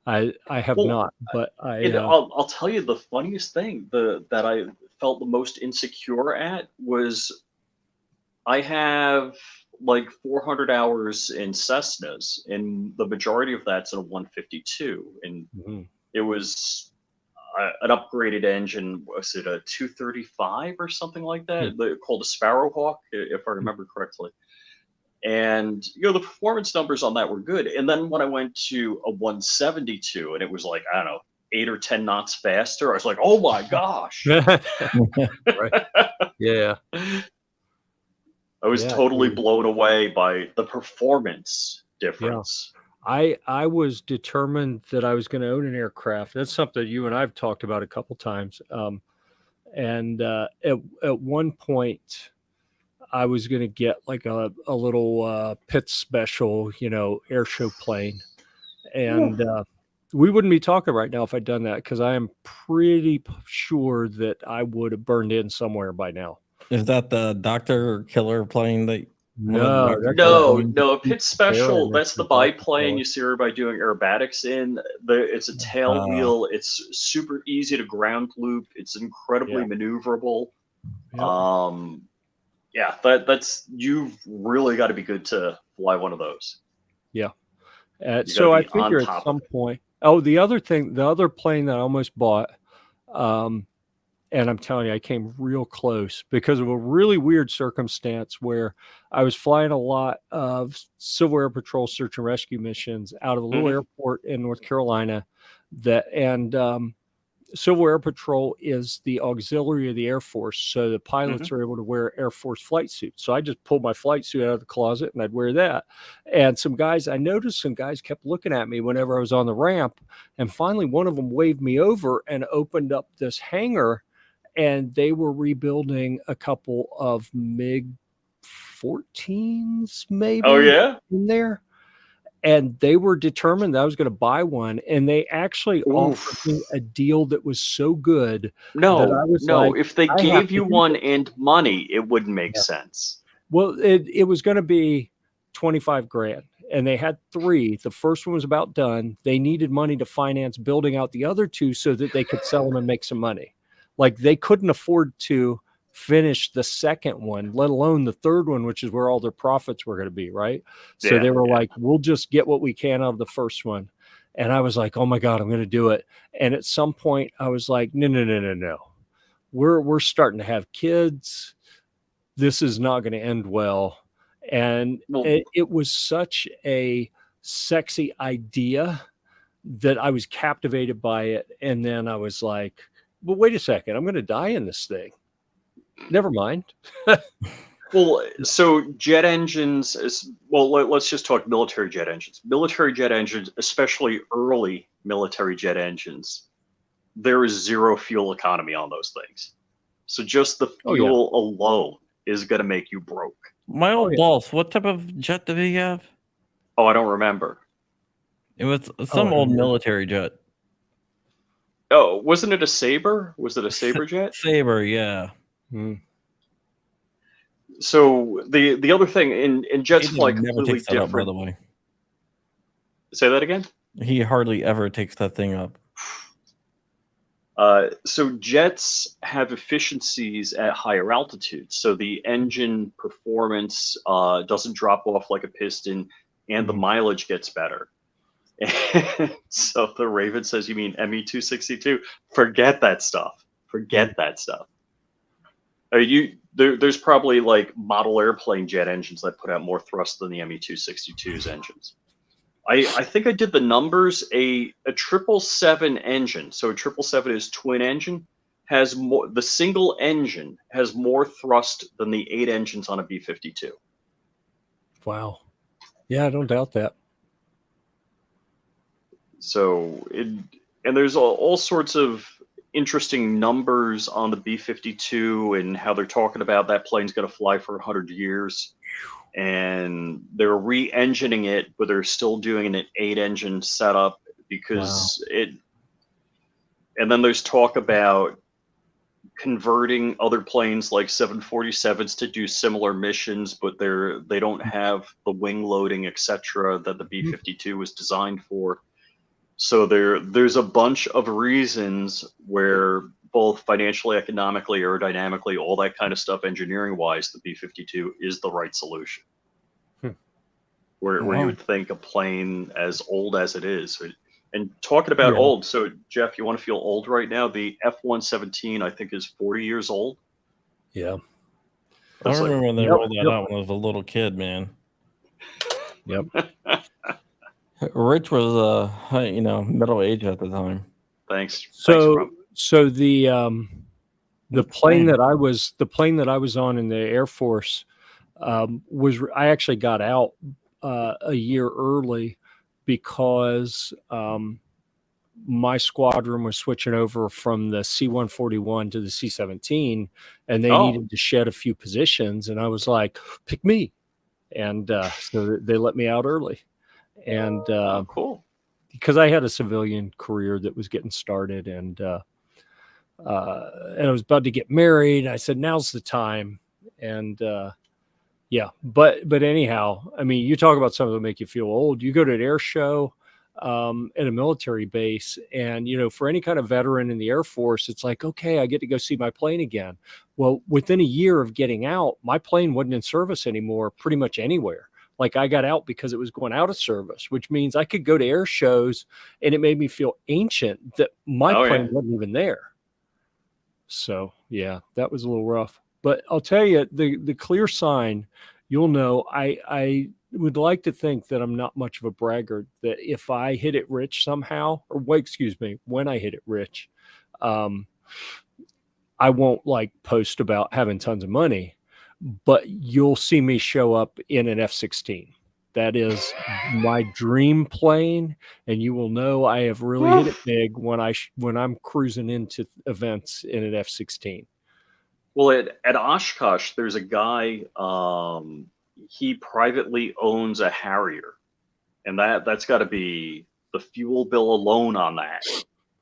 I have not, but I'll tell you the funniest thing that I felt the most insecure at was I have like 400 hours in Cessnas, and the majority of that's in a 152, and it was an upgraded engine. Was it a 235 or something like that? Called a Sparrowhawk, if I remember correctly. And the performance numbers on that were good. And then when I went to a 172 and it was like, I don't know, 8 or 10 knots faster, I was like, oh my gosh. Right. Yeah. I was totally blown away by the performance difference. Yeah. I was determined that I was going to own an aircraft. That's something you and I've talked about a couple times. And at one point, I was going to get like a little Pitts special, air show plane. And we wouldn't be talking right now if I'd done that, because I am pretty sure that I would have burned in somewhere by now. Is that the Doctor Killer plane that? No, a Pitts special. That's the biplane you see everybody doing aerobatics in. It's a tail wheel. It's super easy to ground loop. It's incredibly maneuverable. That's you've really got to be good to fly one of those. Yeah. So I figure at some point. Oh, the other plane that I almost bought, and I'm telling you, I came real close because of a really weird circumstance where I was flying a lot of Civil Air Patrol search and rescue missions out of a little airport in North Carolina. Civil Air Patrol is the auxiliary of the Air Force, so the pilots are able to wear Air Force flight suits. So I just pulled my flight suit out of the closet and I'd wear that. And I noticed some guys kept looking at me whenever I was on the ramp. And finally, one of them waved me over and opened up this hangar, and they were rebuilding a couple of MiG F-14s, maybe. Oh yeah. In there. And they were determined that I was going to buy one, and they actually offered me a deal that was so good that I was like, if they I have gave to you do one this. and money, it wouldn't make sense. Well, it was going to be 25 grand, and they had 3. The first one was about done. They needed money to finance building out the other 2 so that they could sell them and make some money. Like, they couldn't afford to finish the second one, let alone the third one, which is where all their profits were going to be, right? So they were like, we'll just get what we can out of the first one. And I was like, oh my God, I'm going to do it. And at some point I was like, no. We're starting to have kids. This is not going to end well. And it was such a sexy idea that I was captivated by it. And then I was like, well, wait a second, I'm going to die in this thing. Never mind. Well, so jet engines let's just talk military jet engines. Military jet engines, especially early military jet engines, there is zero fuel economy on those things. So just the fuel alone is going to make you broke. My old boss, what type of jet did he have? Oh, I don't remember. It was some old military jet. Oh, wasn't it a Sabre? Was it a Sabre jet? Sabre, yeah. So the other thing in jets fly completely takes that different. up, by the way. Say that again? He hardly ever takes that thing up. So jets have efficiencies at higher altitudes. So the engine performance doesn't drop off like a piston, and the mileage gets better. And so the Raven says, you mean ME-262? Forget that stuff. Forget that stuff. There's probably like model airplane jet engines that put out more thrust than the ME-262's engines. I think I did the numbers. A 777 engine, so a 777 is twin engine, has more. The single engine has more thrust than the 8 engines on a B-52. Wow. Yeah, I don't doubt that. So and there's all sorts of interesting numbers on the B-52 and how they're talking about that plane's going to fly for 100 years. And they're re-engining it, but they're still doing an 8-engine setup because and then there's talk about converting other planes like 747s to do similar missions, but they don't have the wing loading, etc., that the B-52 was designed for. So there's a bunch of reasons where both financially, economically, aerodynamically, all that kind of stuff, engineering-wise, the B-52 is the right solution. Where you would think a plane as old as it is. And talking about old, so Jeff, you want to feel old right now? The F-117, I think, is 40 years old. Yeah. I remember when they rolled that out when I was a little kid, man. Yep. Rich was middle age at the time. Thanks. So the plane that I was on in the Air Force I actually got out a year early because my squadron was switching over from the C-141 to the C-17, and they needed to shed a few positions, and I was like, pick me. And so they let me out early. And cool, because I had a civilian career that was getting started, and I was about to get married. I said, now's the time. And but anyhow, I mean, you talk about something that make you feel old. You go to an air show at a military base, and for any kind of veteran in the Air Force, it's like, okay, I get to go see my plane again. Well, within a year of getting out, my plane wasn't in service anymore pretty much anywhere. Like, I got out because it was going out of service, which means I could go to air shows, and it made me feel ancient that my plane wasn't even there. So yeah, that was a little rough. But I'll tell you, the clear sign, you'll know, I would like to think that I'm not much of a braggart, that if I hit it rich somehow, when I hit it rich, I won't like post about having tons of money, but you'll see me show up in an F-16. That is my dream plane, and you will know I have really hit it big when I'm cruising into events in an F-16. Well, at Oshkosh, there's a guy. He privately owns a Harrier, and that's got to be the fuel bill alone on that.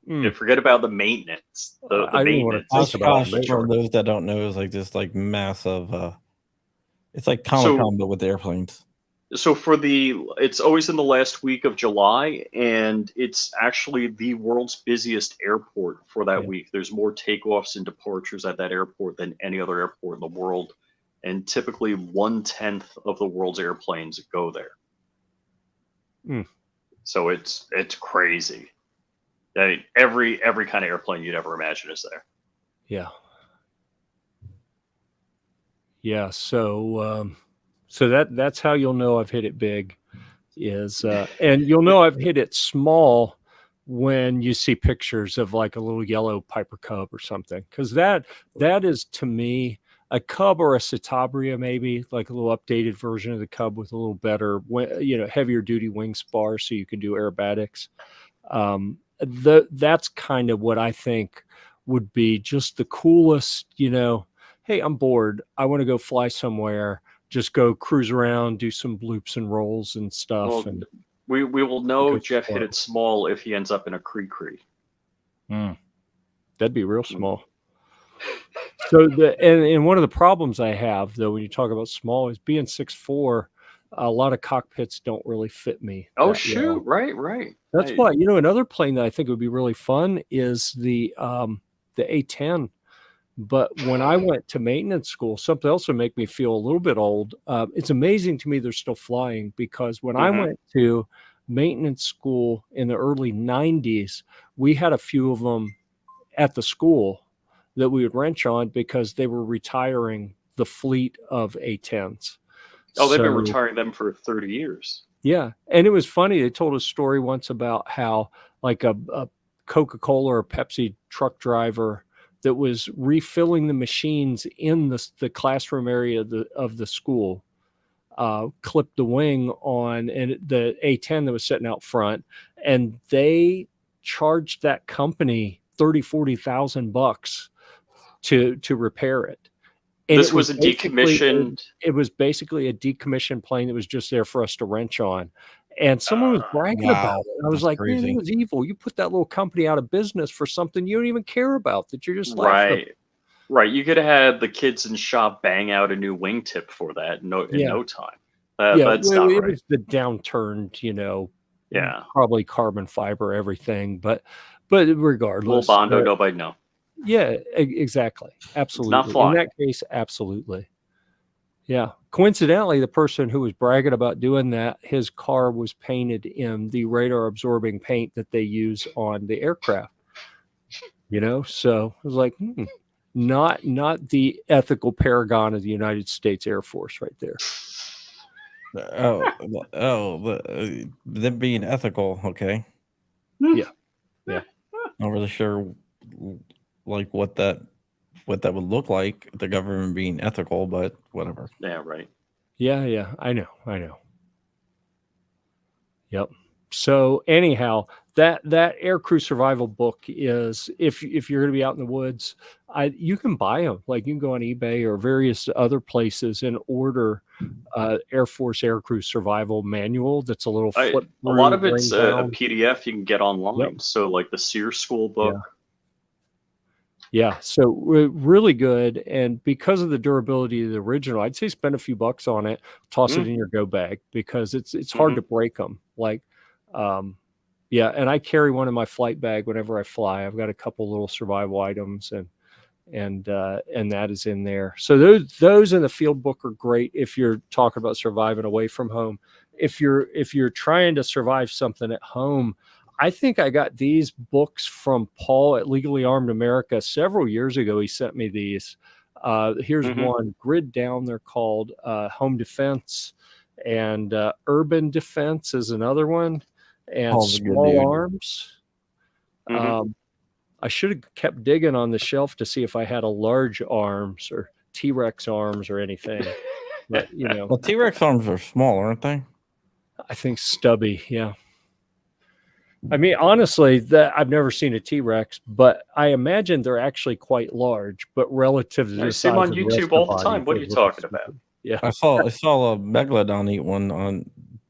And forget about the maintenance. The I didn't want to maintenance. talk about Oshkosh, for those that don't know, is like this like massive. It's like Comic-Con, but with airplanes. So it's always in the last week of July, and it's actually the world's busiest airport for that week. There's more takeoffs and departures at that airport than any other airport in the world, and typically 1/10 of the world's airplanes go there. So it's crazy. I mean, every kind of airplane you'd ever imagine is there. Yeah. Yeah. So that's how you'll know I've hit it big is, and you'll know I've hit it small when you see pictures of like a little yellow Piper Cub or something. Cause that is to me a Cub or a Citabria, maybe like a little updated version of the Cub with a little better, heavier duty wing spar. So you can do aerobatics. That's kind of what I think would be just the coolest, hey, I'm bored. I want to go fly somewhere. Just go cruise around, do some bloops and rolls and stuff. Well, and we will know Jeff slow. hit it small if he ends up in a Cree. That'd be real small. So and one of the problems I have though, when you talk about small, is being 6'4", a lot of cockpits don't really fit me. Oh shoot! Well. Right. That's why another plane that I think would be really fun is the A-10. But when I went to maintenance school, something else would make me feel a little bit old. It's amazing to me they're still flying, because when I went to maintenance school in the early 90s, we had a few of them at the school that we would wrench on because they were retiring the fleet of A-10s. Oh, they've been retiring them for 30 years. Yeah. And it was funny. They told a story once about how like a Coca-Cola or Pepsi truck driver that was refilling the machines in the classroom area of the school, clipped the wing on and the A-10 that was sitting out front, and they charged that company $30,000-$40,000 to repair it. And this was a decommissioned. It was basically a decommissioned plane that was just there for us to wrench on. And someone was bragging about it. And I was like, crazy. Man, it was evil. You put that little company out of business for something you don't even care about, that you're just laughing. Right. You could have had the kids in shop bang out a new wingtip for that in no time. That's not right. It was the downturned, probably carbon fiber, everything. But regardless. Little Bondo, nobody know. Yeah, exactly. Absolutely. It's not flying. In that case, absolutely. Yeah. Coincidentally, the person who was bragging about doing that, his car was painted in the radar absorbing paint that they use on the aircraft. So I was like, not the ethical paragon of the United States Air Force right there. Them being ethical, okay. Yeah. Not really sure like what that would look like, the government being ethical, but whatever. Yeah, right. Yeah, I know. Yep. So anyhow, that aircrew survival book is, if you're going to be out in the woods, you can buy them. Like you can go on eBay or various other places and order Air Force aircrew survival manual. That's a little flip. A lot of it's a PDF you can get online. Yep. So like the SEER school book. Yeah, so really good. And because of the durability of the original, I'd say spend a few bucks on it, toss it in your go bag, because it's hard to break them. Like, and I carry one in my flight bag whenever I fly. I've got a couple little survival items, and that is in there. So those in the field book are great if you're talking about surviving away from home. If you're trying to survive something at home, I think I got these books from Paul at Legally Armed America several years ago. He sent me these. Here's one, grid down. They're called Home Defense, and Urban Defense is another one, and Small Arms. I should have kept digging on the shelf to see if I had a large arms or T-Rex arms or anything. But well, T-Rex arms are small, aren't they? I think stubby. Yeah. I mean, honestly, that I've never seen a T-Rex, but I imagine they're actually quite large, but relative to I the see them size on of the rest YouTube of the all the body, time. What are they're you little talking about? stupid. Yeah, I saw a megalodon eat one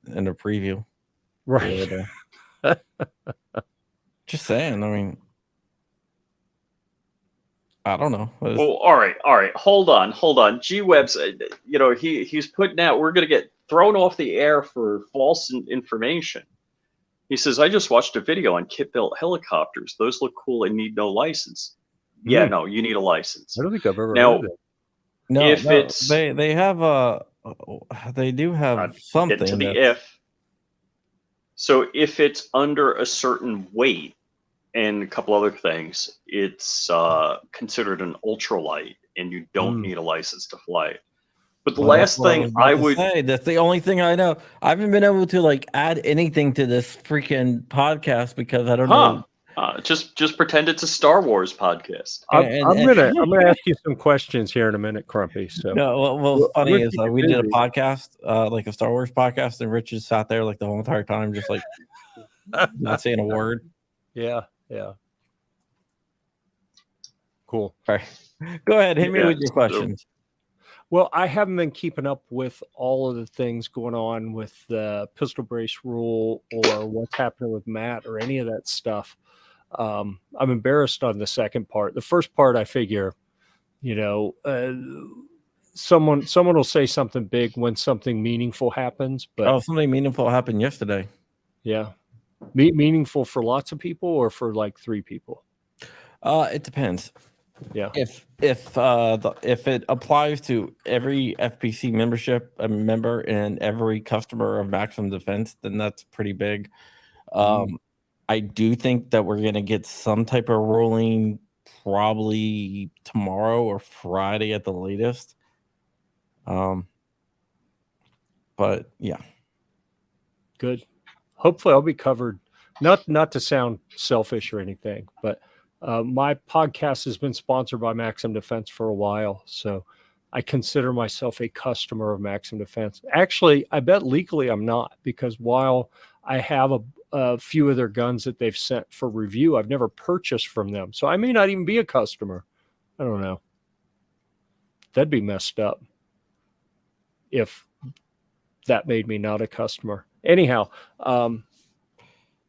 in a preview the right. other day. Just saying. I mean, I don't know. Well, all right. Hold on. G-Web's, he's putting out. We're gonna get thrown off the air for false information. He says, I just watched a video on kit-built helicopters. Those look cool and need no license. Yeah, no, you need a license. I don't think I've ever Now, heard of it. No, if no, it's they have they do have something get to the that's- if. So if it's under a certain weight and a couple other things, it's considered an ultralight, and you don't need a license to fly it. But the Well, that's last what thing was about I to would say. That's the only thing I know. I haven't been able to like add anything to this freaking podcast because I don't know. just pretend it's a Star Wars podcast. I'm gonna ask you some questions here in a minute, Crumpy. So No, what's funny we'll is keep you we did a busy. podcast, like a Star Wars podcast, and Rich just sat there like the whole entire time, just like not saying a word. Yeah. Cool. All right, go ahead, hit me with your questions. Well, I haven't been keeping up with all of the things going on with the pistol brace rule or what's happening with Matt or any of that stuff. I'm embarrassed on the second part. The first part, I figure, someone will say something big when something meaningful happens. But something meaningful happened yesterday. Yeah, meaningful for lots of people or for like 3 people. It depends. Yeah. If it applies to every FPC member and every customer of Maximum Defense, then that's pretty big. I do think that we're gonna get some type of ruling probably tomorrow or Friday at the latest. But yeah, good. Hopefully, I'll be covered. Not to sound selfish or anything, but. My podcast has been sponsored by Maxim Defense for a while, so I consider myself a customer of Maxim Defense. Actually, I bet legally I'm not, because while I have a few of their guns that they've sent for review, I've never purchased from them. So I may not even be a customer. I don't know. That'd be messed up if that made me not a customer. Anyhow,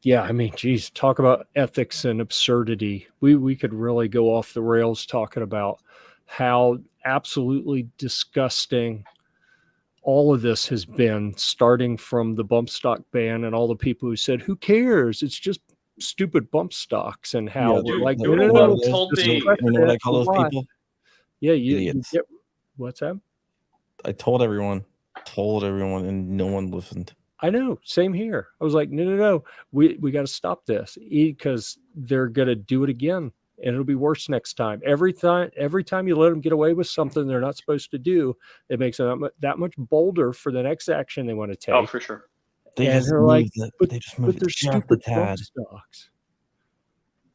yeah, I mean, geez, talk about ethics and absurdity. We could really go off the rails talking about how absolutely disgusting all of this has been, starting from the bump stock ban and all the people who said, who cares? It's just stupid bump stocks, and how we're like, you know what I call those people? Yeah, Idiots. What's that? I told everyone, and no one listened. I know. Same here. I was like, no. We got to stop this, because they're going to do it again, and it'll be worse next time. Every time you let them get away with something they're not supposed to do, it makes them that much bolder for the next action they want to take. Oh, for sure. They're like, but they're stupid bump stocks.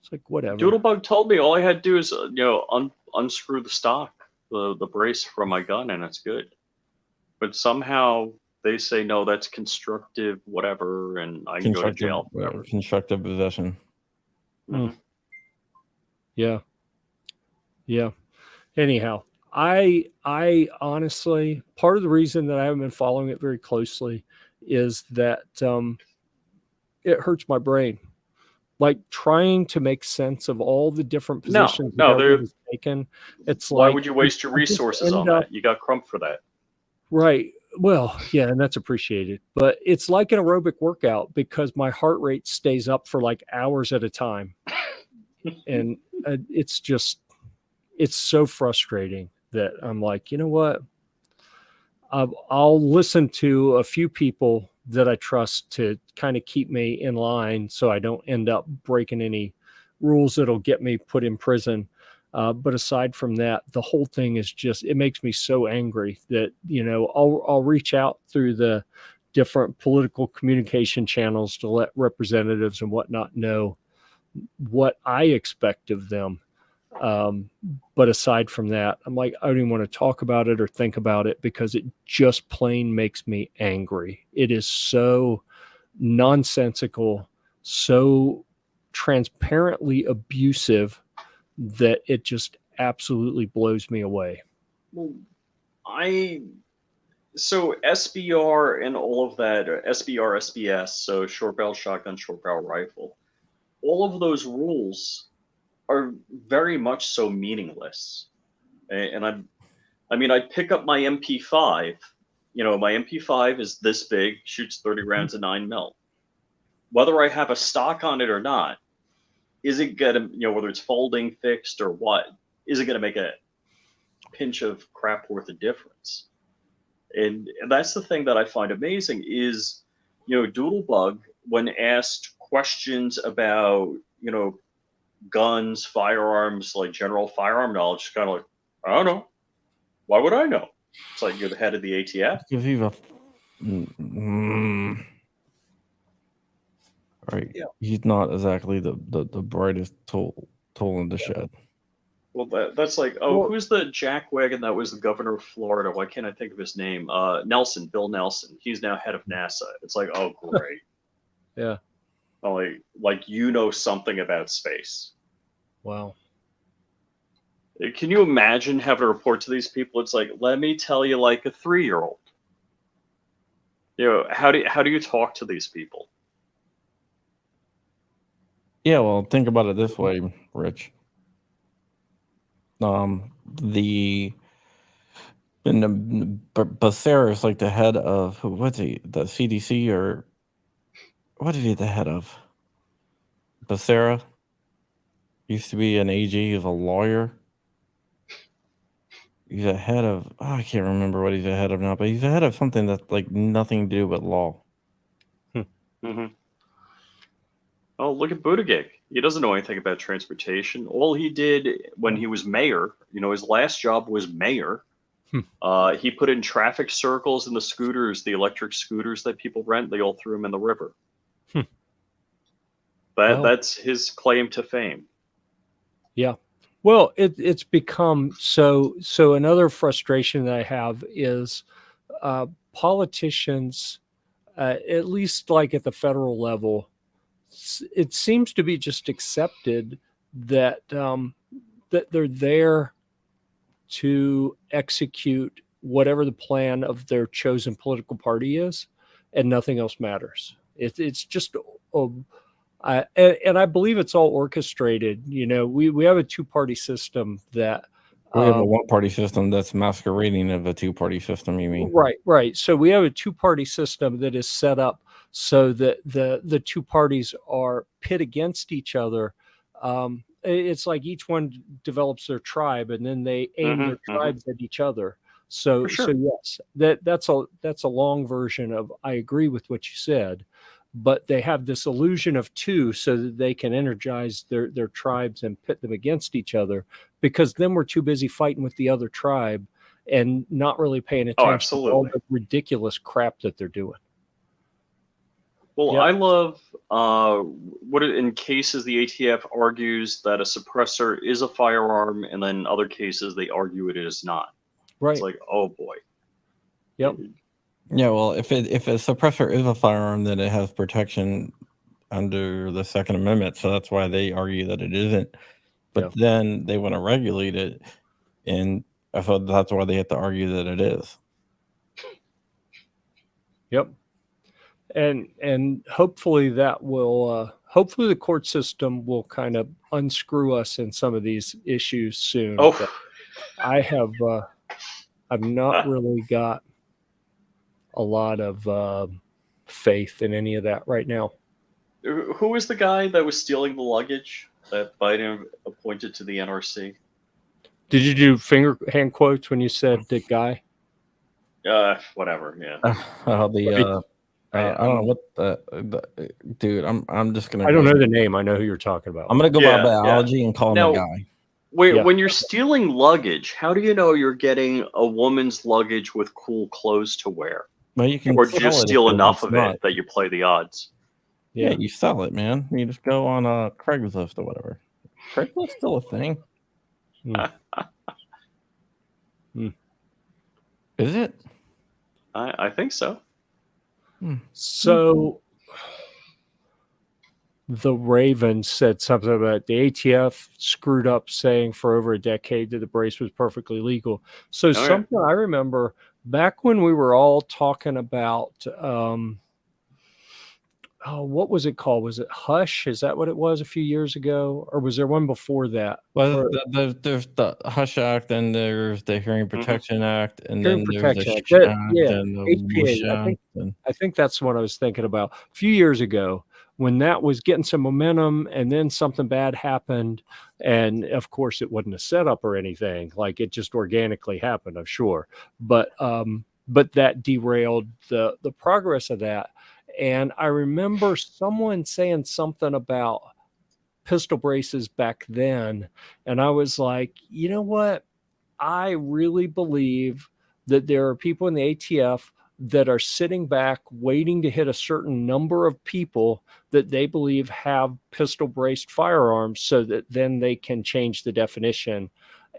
It's like, whatever. Doodlebug told me all I had to do is unscrew the stock, the brace from my gun, and it's good. But somehow they say, no, that's constructive, whatever, and I can go to jail. Whatever. Constructive possession. Mm-hmm. Yeah. Anyhow, I honestly, part of the reason that I haven't been following it very closely is that it hurts my brain. Like, trying to make sense of all the different positions they're taken. It's why like, would you waste your resources on that? You got Crump for that. Right. Well, yeah, and that's appreciated. But it's like an aerobic workout, because my heart rate stays up for like hours at a time. And it's so frustrating that I'm like, you know what? I'll listen to a few people that I trust to kind of keep me in line, so I don't end up breaking any rules that'll get me put in prison. But aside from that, the whole thing is it makes me so angry that, I'll reach out through the different political communication channels to let representatives and whatnot know what I expect of them. But aside from that, I'm like, I don't even want to talk about it or think about it, because it just plain makes me angry. It is so nonsensical, so transparently abusive that it just absolutely blows me away. Well, so SBR and all of that, SBR, SBS, so short barrel shotgun, short barrel rifle, all of those rules are very much so meaningless. And I mean, I'd pick up my MP5. My MP5 is this big, shoots 30 rounds of 9mm. Whether I have a stock on it or not, is it gonna, whether it's folding, fixed, or what, is it gonna make a pinch of crap worth of difference? And that's the thing that I find amazing is, Doodlebug, when asked questions about, guns, firearms, like general firearm knowledge, is kind of like, I don't know. Why would I know? It's like you're the head of the ATF. Give you right. Yeah. He's not exactly the brightest tool in the shed. Well, that's like, who's the jackwagon that was the governor of Florida? Why can't I think of his name? Nelson, Bill Nelson. He's now head of NASA. It's like, oh, great. Yeah. Like something about space. Wow. Can you imagine having to report to these people? It's like, let me tell you, like a 3-year-old. How do you talk to these people? Yeah, well, think about it this way, Rich. Becerra is like the head of what's he? The CDC or what is he the head of? Becerra used to be an AG, he's a lawyer. He's a head of I can't remember what he's a head of now, but he's a head of something that's like nothing to do with law. Mm-hmm. Oh, look at Buttigieg. He doesn't know anything about transportation. All he did when he was mayor, his last job was mayor. He put in traffic circles in the scooters, the electric scooters that people rent. They all threw them in the river. That's his claim to fame. Yeah. Well, it's become so. Another frustration that I have is politicians, at least like at the federal level, it seems to be just accepted that that they're there to execute whatever the plan of their chosen political party is, and nothing else matters. It's just, and I believe it's all orchestrated. We have a 2-party system that. We have a 1-party system that's masquerading of a 2-party system, you mean? Right. So we have a 2-party system that is set up so that the 2 parties are pit against each other. It's like each one develops their tribe, and then they aim their tribes at each other. So, sure. So yes, that's a long version of I agree with what you said, but they have this illusion of 2 so that they can energize their tribes and pit them against each other, because then we're too busy fighting with the other tribe and not really paying attention to all the ridiculous crap that they're doing. Well, yep. I love in cases the ATF argues that a suppressor is a firearm, and then other cases they argue it is not. Right. It's like, oh boy. Yep. Yeah, well, if a suppressor is a firearm, then it has protection under the Second Amendment, so that's why they argue that it isn't. But then they want to regulate it, and I thought that's why they have to argue that it is. Yep. And hopefully that will hopefully the court system will kind of unscrew us in some of these issues soon. Oh, I've not really got a lot of faith in any of that right now. Who was the guy that was stealing the luggage that Biden appointed to the NRC? Did you do hand quotes when you said the guy? Whatever. Yeah. I don't know what the dude. I'm just gonna. I don't know the name. I know who you're talking about. I'm gonna go by biology and call him a guy. When you're stealing luggage, how do you know you're getting a woman's luggage with cool clothes to wear? Well, you can, or just steal enough of it that you play the odds. Yeah, you sell it, man. You just go on Craigslist or whatever. Craigslist's still a thing. Is it? I think so. So the Ravens said something about the ATF screwed up saying for over a decade that the brace was perfectly legal. So something I remember back when we were all talking about, what was it called? Was it Hush? Is that what it was a few years ago? Or was there one before that? Well, there's the Hush Act, and there's the Hearing Protection Act, and Hearing then there's the Protection Shh Act. Act, Yeah, and the Whoosh HPA. Act. I think that's what I was thinking about. A few years ago, when that was getting some momentum, and then something bad happened, and of course it wasn't a setup or anything. Like, it just organically happened, I'm sure. But that derailed the progress of that. And I remember someone saying something about pistol braces back then, and I was like, you know what? I really believe that there are people in the ATF that are sitting back waiting to hit a certain number of people that they believe have pistol braced firearms, so that then they can change the definition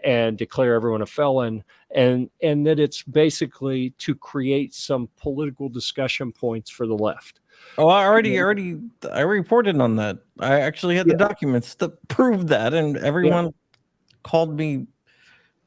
and declare everyone a felon, and that it's basically to create some political discussion points for the left. Oh, I reported on that. I actually had the documents that proved that, and everyone called me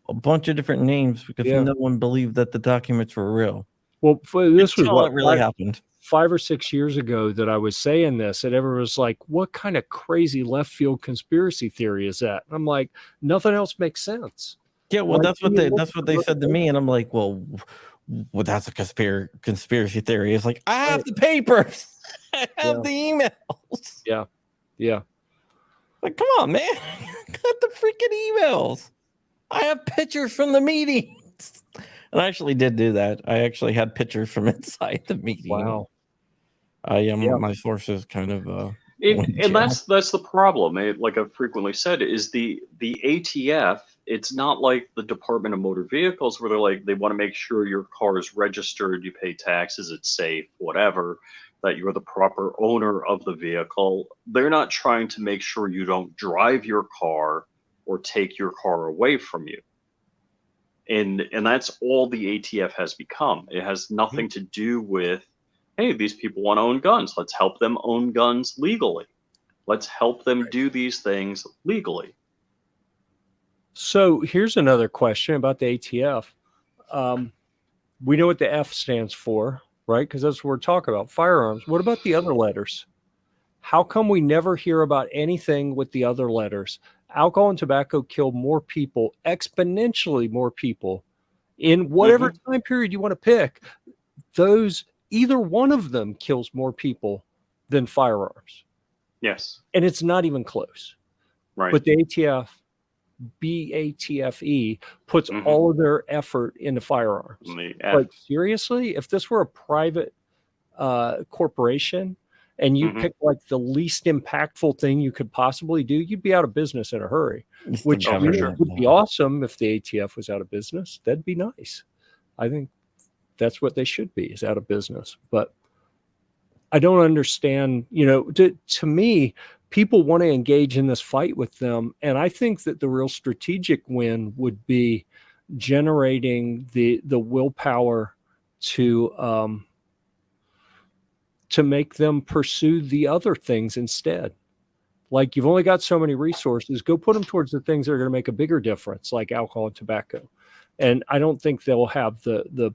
a bunch of different names because no one believed that the documents were real. Well, this was what, it really happened 5 or 6 years ago that I was saying this, and everyone was like, what kind of crazy left field conspiracy theory is that? And I'm like, nothing else makes sense. Yeah, well, that's what they said to me, and I'm like, well, that's a conspiracy theory. It's like, I have the papers. I have the emails. Yeah. Like, come on, man. Got the freaking emails. I have pictures from the meetings. And I actually did do that. I actually had pictures from inside the meeting. Wow. My sources kind of and that's the problem. Like I've frequently said, is the ATF. It's not like the Department of Motor Vehicles, where they're like, they want to make sure your car is registered, you pay taxes, it's safe, whatever, that you're the proper owner of the vehicle. They're not trying to make sure you don't drive your car or take your car away from you. And that's all the ATF has become. It has nothing to do with, hey, these people want to own guns. Let's help them own guns legally. Let's help them do these things legally. So here's another question about the ATF. We know what the F stands for, right? Because that's what we're talking about, firearms. What about the other letters? How come we never hear about anything with the other letters? Alcohol and tobacco kill more people, exponentially more people, in whatever time period you want to pick. Either one of them kills more people than firearms. Yes. And it's not even close. Right. But the ATF, BATFE, puts all of their effort into firearms. Like, seriously? If this were a private corporation, and you pick like the least impactful thing you could possibly do, you'd be out of business in a hurry, which would be awesome if the ATF was out of business. That'd be nice. I think that's what they should be, is out of business. But I don't understand, to me, people want to engage in this fight with them. And I think that the real strategic win would be generating the willpower to make them pursue the other things instead. Like, you've only got so many resources, go put them towards the things that are going to make a bigger difference, like alcohol and tobacco. And I don't think they'll have the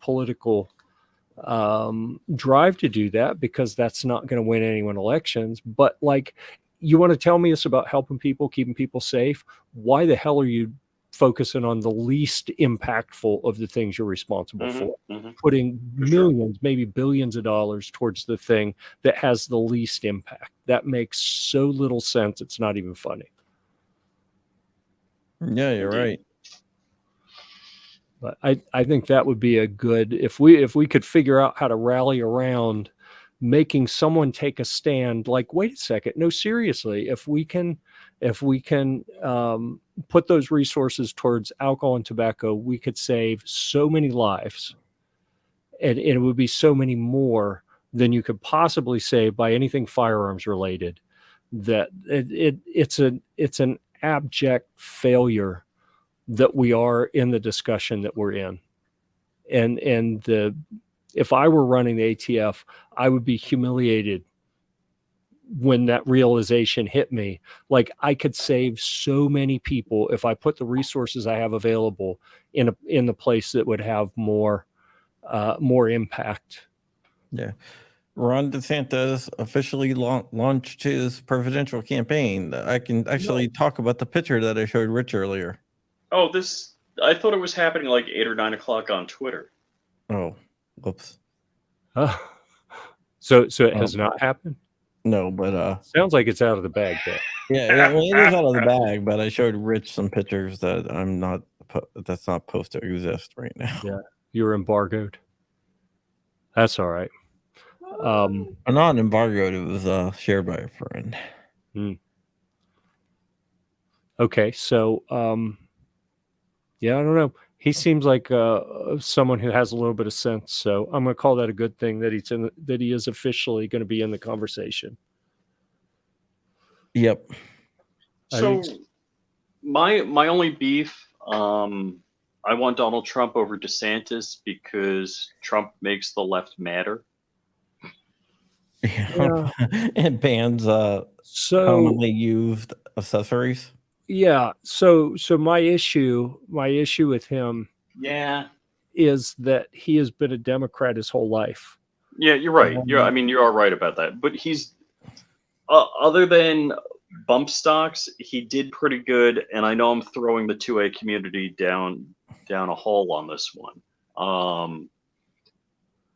political drive to do that, because that's not going to win anyone elections. But like, you want to tell me it's about helping people, keeping people safe? Why the hell are you focusing on the least impactful of the things you're responsible for, putting millions, maybe billions of dollars towards the thing that has the least impact? That makes so little sense. It's not even funny. Yeah, you're right. But I think that would be a good, if we could figure out how to rally around making someone take a stand. Like, wait a second, no, seriously, if we can put those resources towards alcohol and tobacco, we could save so many lives, and it would be so many more than you could possibly save by anything firearms related. That it's an abject failure that we are in the discussion that we're in. And if I were running the ATF, I would be humiliated when that realization hit me, like I could save so many people if I put the resources I have available in the place that would have more impact. Yeah. Ron DeSantis officially launched his presidential campaign. I can actually talk about the picture that I showed Rich earlier. Oh, I thought it was happening like 8 or 9 o'clock on Twitter. Oh, whoops. So it has not happened? No, but sounds like it's out of the bag there. Yeah, it is out of the bag, but I showed Rich some pictures that that's not supposed to exist right now. Yeah, you're embargoed. That's all right. I'm not embargoed. It was shared by a friend. Okay, so yeah, I don't know. He seems like someone who has a little bit of sense. So I'm going to call that a good thing that he is officially going to be in the conversation. Yep. So my only beef, I want Donald Trump over DeSantis because Trump makes the left matter. Yeah. It bans commonly used accessories. Yeah. So my issue with him is that he has been a Democrat his whole life. Yeah, you're right. You are right about that. But he's other than bump stocks, he did pretty good, and I know I'm throwing the 2A community down a hole on this one.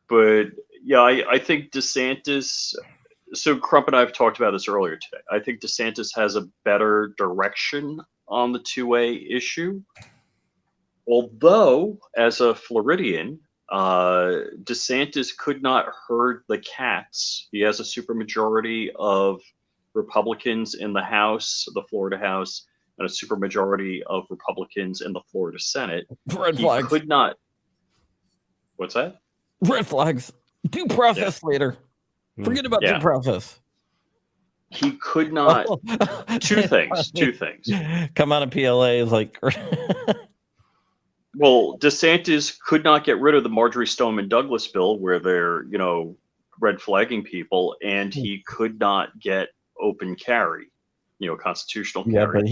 But yeah, I think DeSantis. So Crump and I have talked about this earlier today. I think DeSantis has a better direction on the 2A issue. Although, as a Floridian, DeSantis could not herd the cats. He has a supermajority of Republicans in the House, the Florida House, and a supermajority of Republicans in the Florida Senate. Red flags. Could not. What's that? Red flags. Due process later. Forget about due process. He could not. Two things. Come out of PLA is like. Well, DeSantis could not get rid of the Marjorie Stoneman Douglas bill where they're, red flagging people, and he could not get open carry, constitutional carry. Yeah, but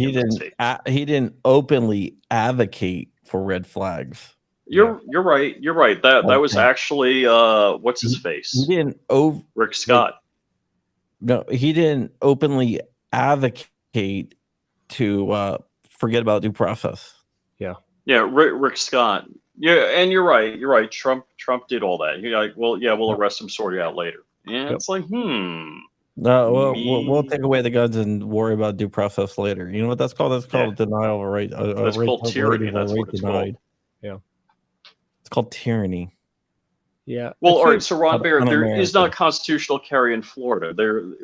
he didn't openly advocate for red flags. You're right. You're right. That was actually what's his face? He didn't Rick Scott. No, he didn't openly advocate to forget about due process. Yeah, Rick Scott. Yeah, and you're right. You're right. Trump did all that. You're like, well, yeah, we'll arrest him, sort it out later. Yeah, it's like, No, we'll take away the guns and worry about due process later. You know what that's called? That's called denial of a right. That's called tyranny. That's what it's called. Yeah, it's called tyranny. Yeah. Well, all right. So Ron Baer, there is not constitutional carry in Florida.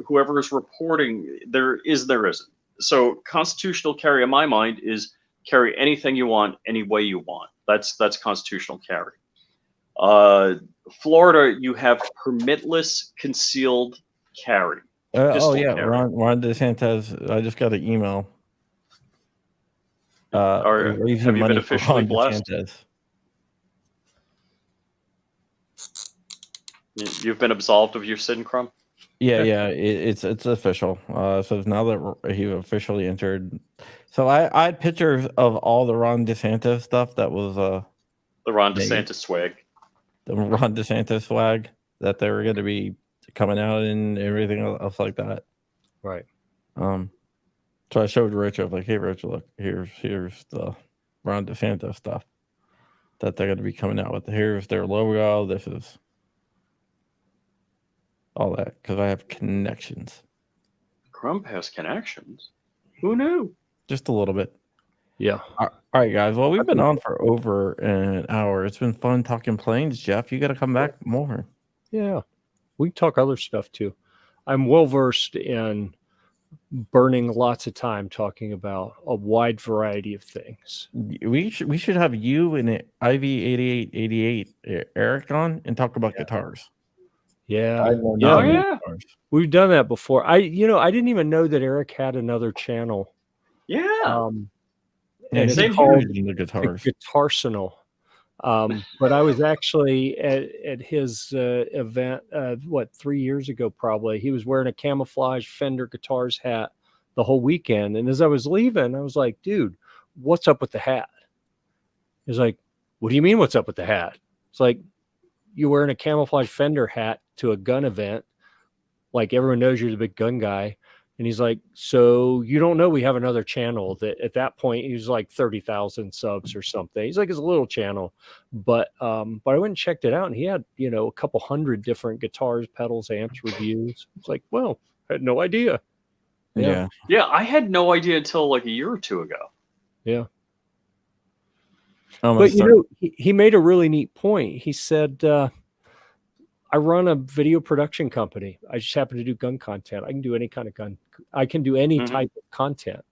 Whoever is reporting, there isn't. So constitutional carry, in my mind, is carry anything you want, any way you want. That's constitutional carry. Florida, you have permitless concealed carry. Carry. Carry. Ron DeSantis. I just got an email. Have you been officially blessed? You've been absolved of your sin, Crump? Yeah, it's official. So now that he officially entered, so I had pictures of all the Ron DeSantis stuff that was the Ron DeSantis swag, the Ron DeSantis swag that they were going to be coming out and everything else like that. Right. So I showed Rich. I was like, "Hey, Rich, look, here's the Ron DeSantis stuff that they're going to be coming out with. Here's their logo. This is." All that because I have connections. Crump has connections. Who knew? Just a little bit. Yeah. All right, guys. Well, we've been on for over an hour. It's been fun talking planes, Jeff. You got to come back more. Yeah. We can talk other stuff too. I'm well versed in burning lots of time talking about a wide variety of things. We should have you and IV8888 Eric on and talk about guitars. Yeah. We've done that before. I didn't even know that Eric had another channel. Yeah. And it's same called the guitars. Guitarsenal. But I was actually at his event, 3 years ago, probably. He was wearing a camouflage Fender Guitars hat the whole weekend. And as I was leaving, I was like, dude, what's up with the hat? He's like, what do you mean, what's up with the hat? It's like, you're wearing a camouflage Fender hat to a gun event. Like, everyone knows you're the big gun guy. And he's like, so you don't know we have another channel that at that point he was like 30,000 subs or something. He's like, it's a little channel, but I went and checked it out, and he had, a couple hundred different guitars, pedals, amps, reviews. It's like, well, I had no idea. Yeah. Yeah, I had no idea until like a year or two ago. Yeah. Almost But he made a really neat point. He said, I run a video production company. I just happen to do gun content. I can do any kind of gun. I can do any type of content.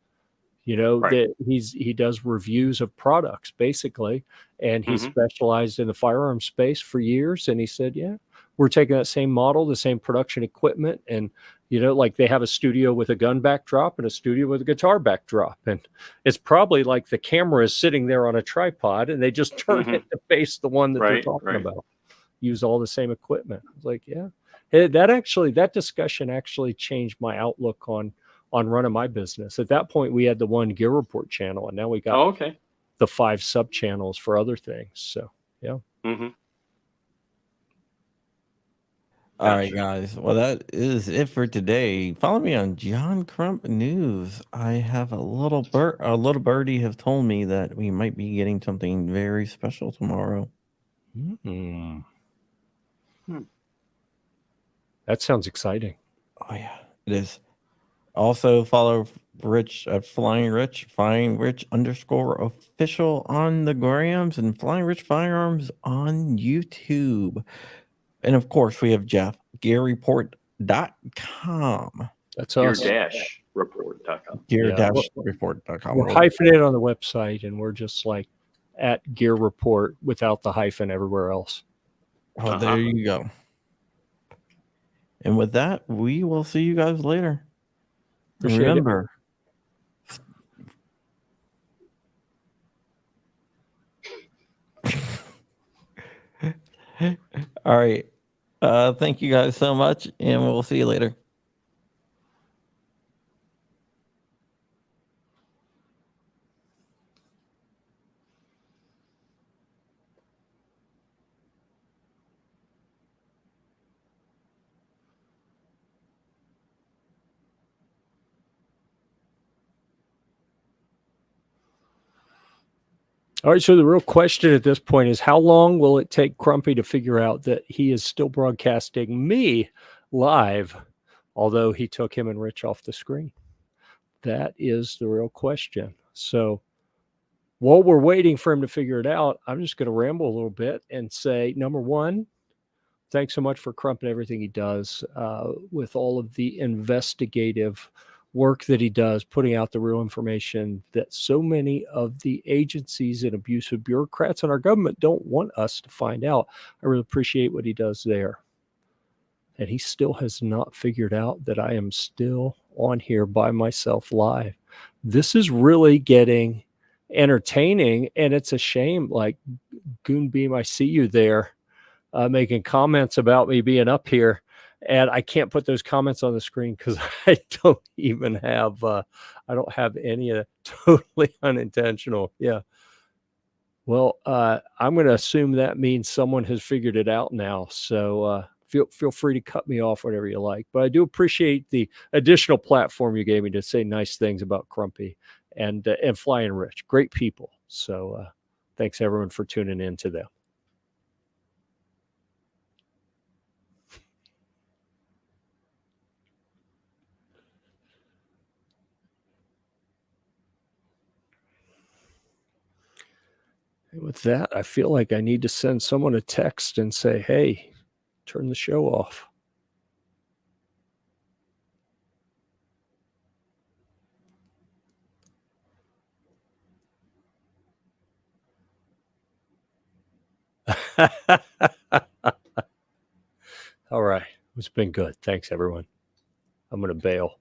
Right. That he does reviews of products basically, and he specialized in the firearm space for years. And he said, yeah, we're taking that same model, the same production equipment, and like they have a studio with a gun backdrop and a studio with a guitar backdrop, and it's probably like the camera is sitting there on a tripod, and they just turn it to face the one that they're talking about. Use all the same equipment. I was like, yeah, that discussion actually changed my outlook on running my business. At that point, we had the one Gear Report channel, and now we got the 5 sub channels for other things. So, yeah. All right, guys. Well, that is it for today. Follow me on John Crump News. I have a little birdie have told me that we might be getting something very special tomorrow. That sounds exciting. Oh yeah, it is. Also follow Rich at Flying Rich _official on the grams, and Flying Rich Firearms on YouTube. And of course, we have Jeff, gearreport.com. That's us. Gear-report.com. Gear-report.com. We're hyphenated on the website, and we're just like at Gear Report without the hyphen everywhere else. Well, there you go. And with that, we will see you guys later. Remember. All right. Thank you guys so much, and we'll see you later. All right, so the real question at this point is, how long will it take Crumpy to figure out that he is still broadcasting me live, although he took him and Rich off the screen? That is the real question. So while we're waiting for him to figure it out, I'm just going to ramble a little bit and say, number one, thanks so much for Crump and everything he does with all of the investigative work that he does, putting out the real information that so many of the agencies and abusive bureaucrats in our government don't want us to find out. I really appreciate what he does there. And he still has not figured out that I am still on here by myself live. This is really getting entertaining, and it's a shame. Like, Goonbeam, I see you there making comments about me being up here. And I can't put those comments on the screen because I don't even have, I don't have any of that. Totally unintentional. Yeah. Well, I'm going to assume that means someone has figured it out now. So feel free to cut me off whenever you like. But I do appreciate the additional platform you gave me to say nice things about Crumpy and Flying Rich. Great people. So thanks everyone for tuning in to them. With that, I feel like I need to send someone a text and say, hey, turn the show off. All right. It's been good. Thanks, everyone. I'm going to bail.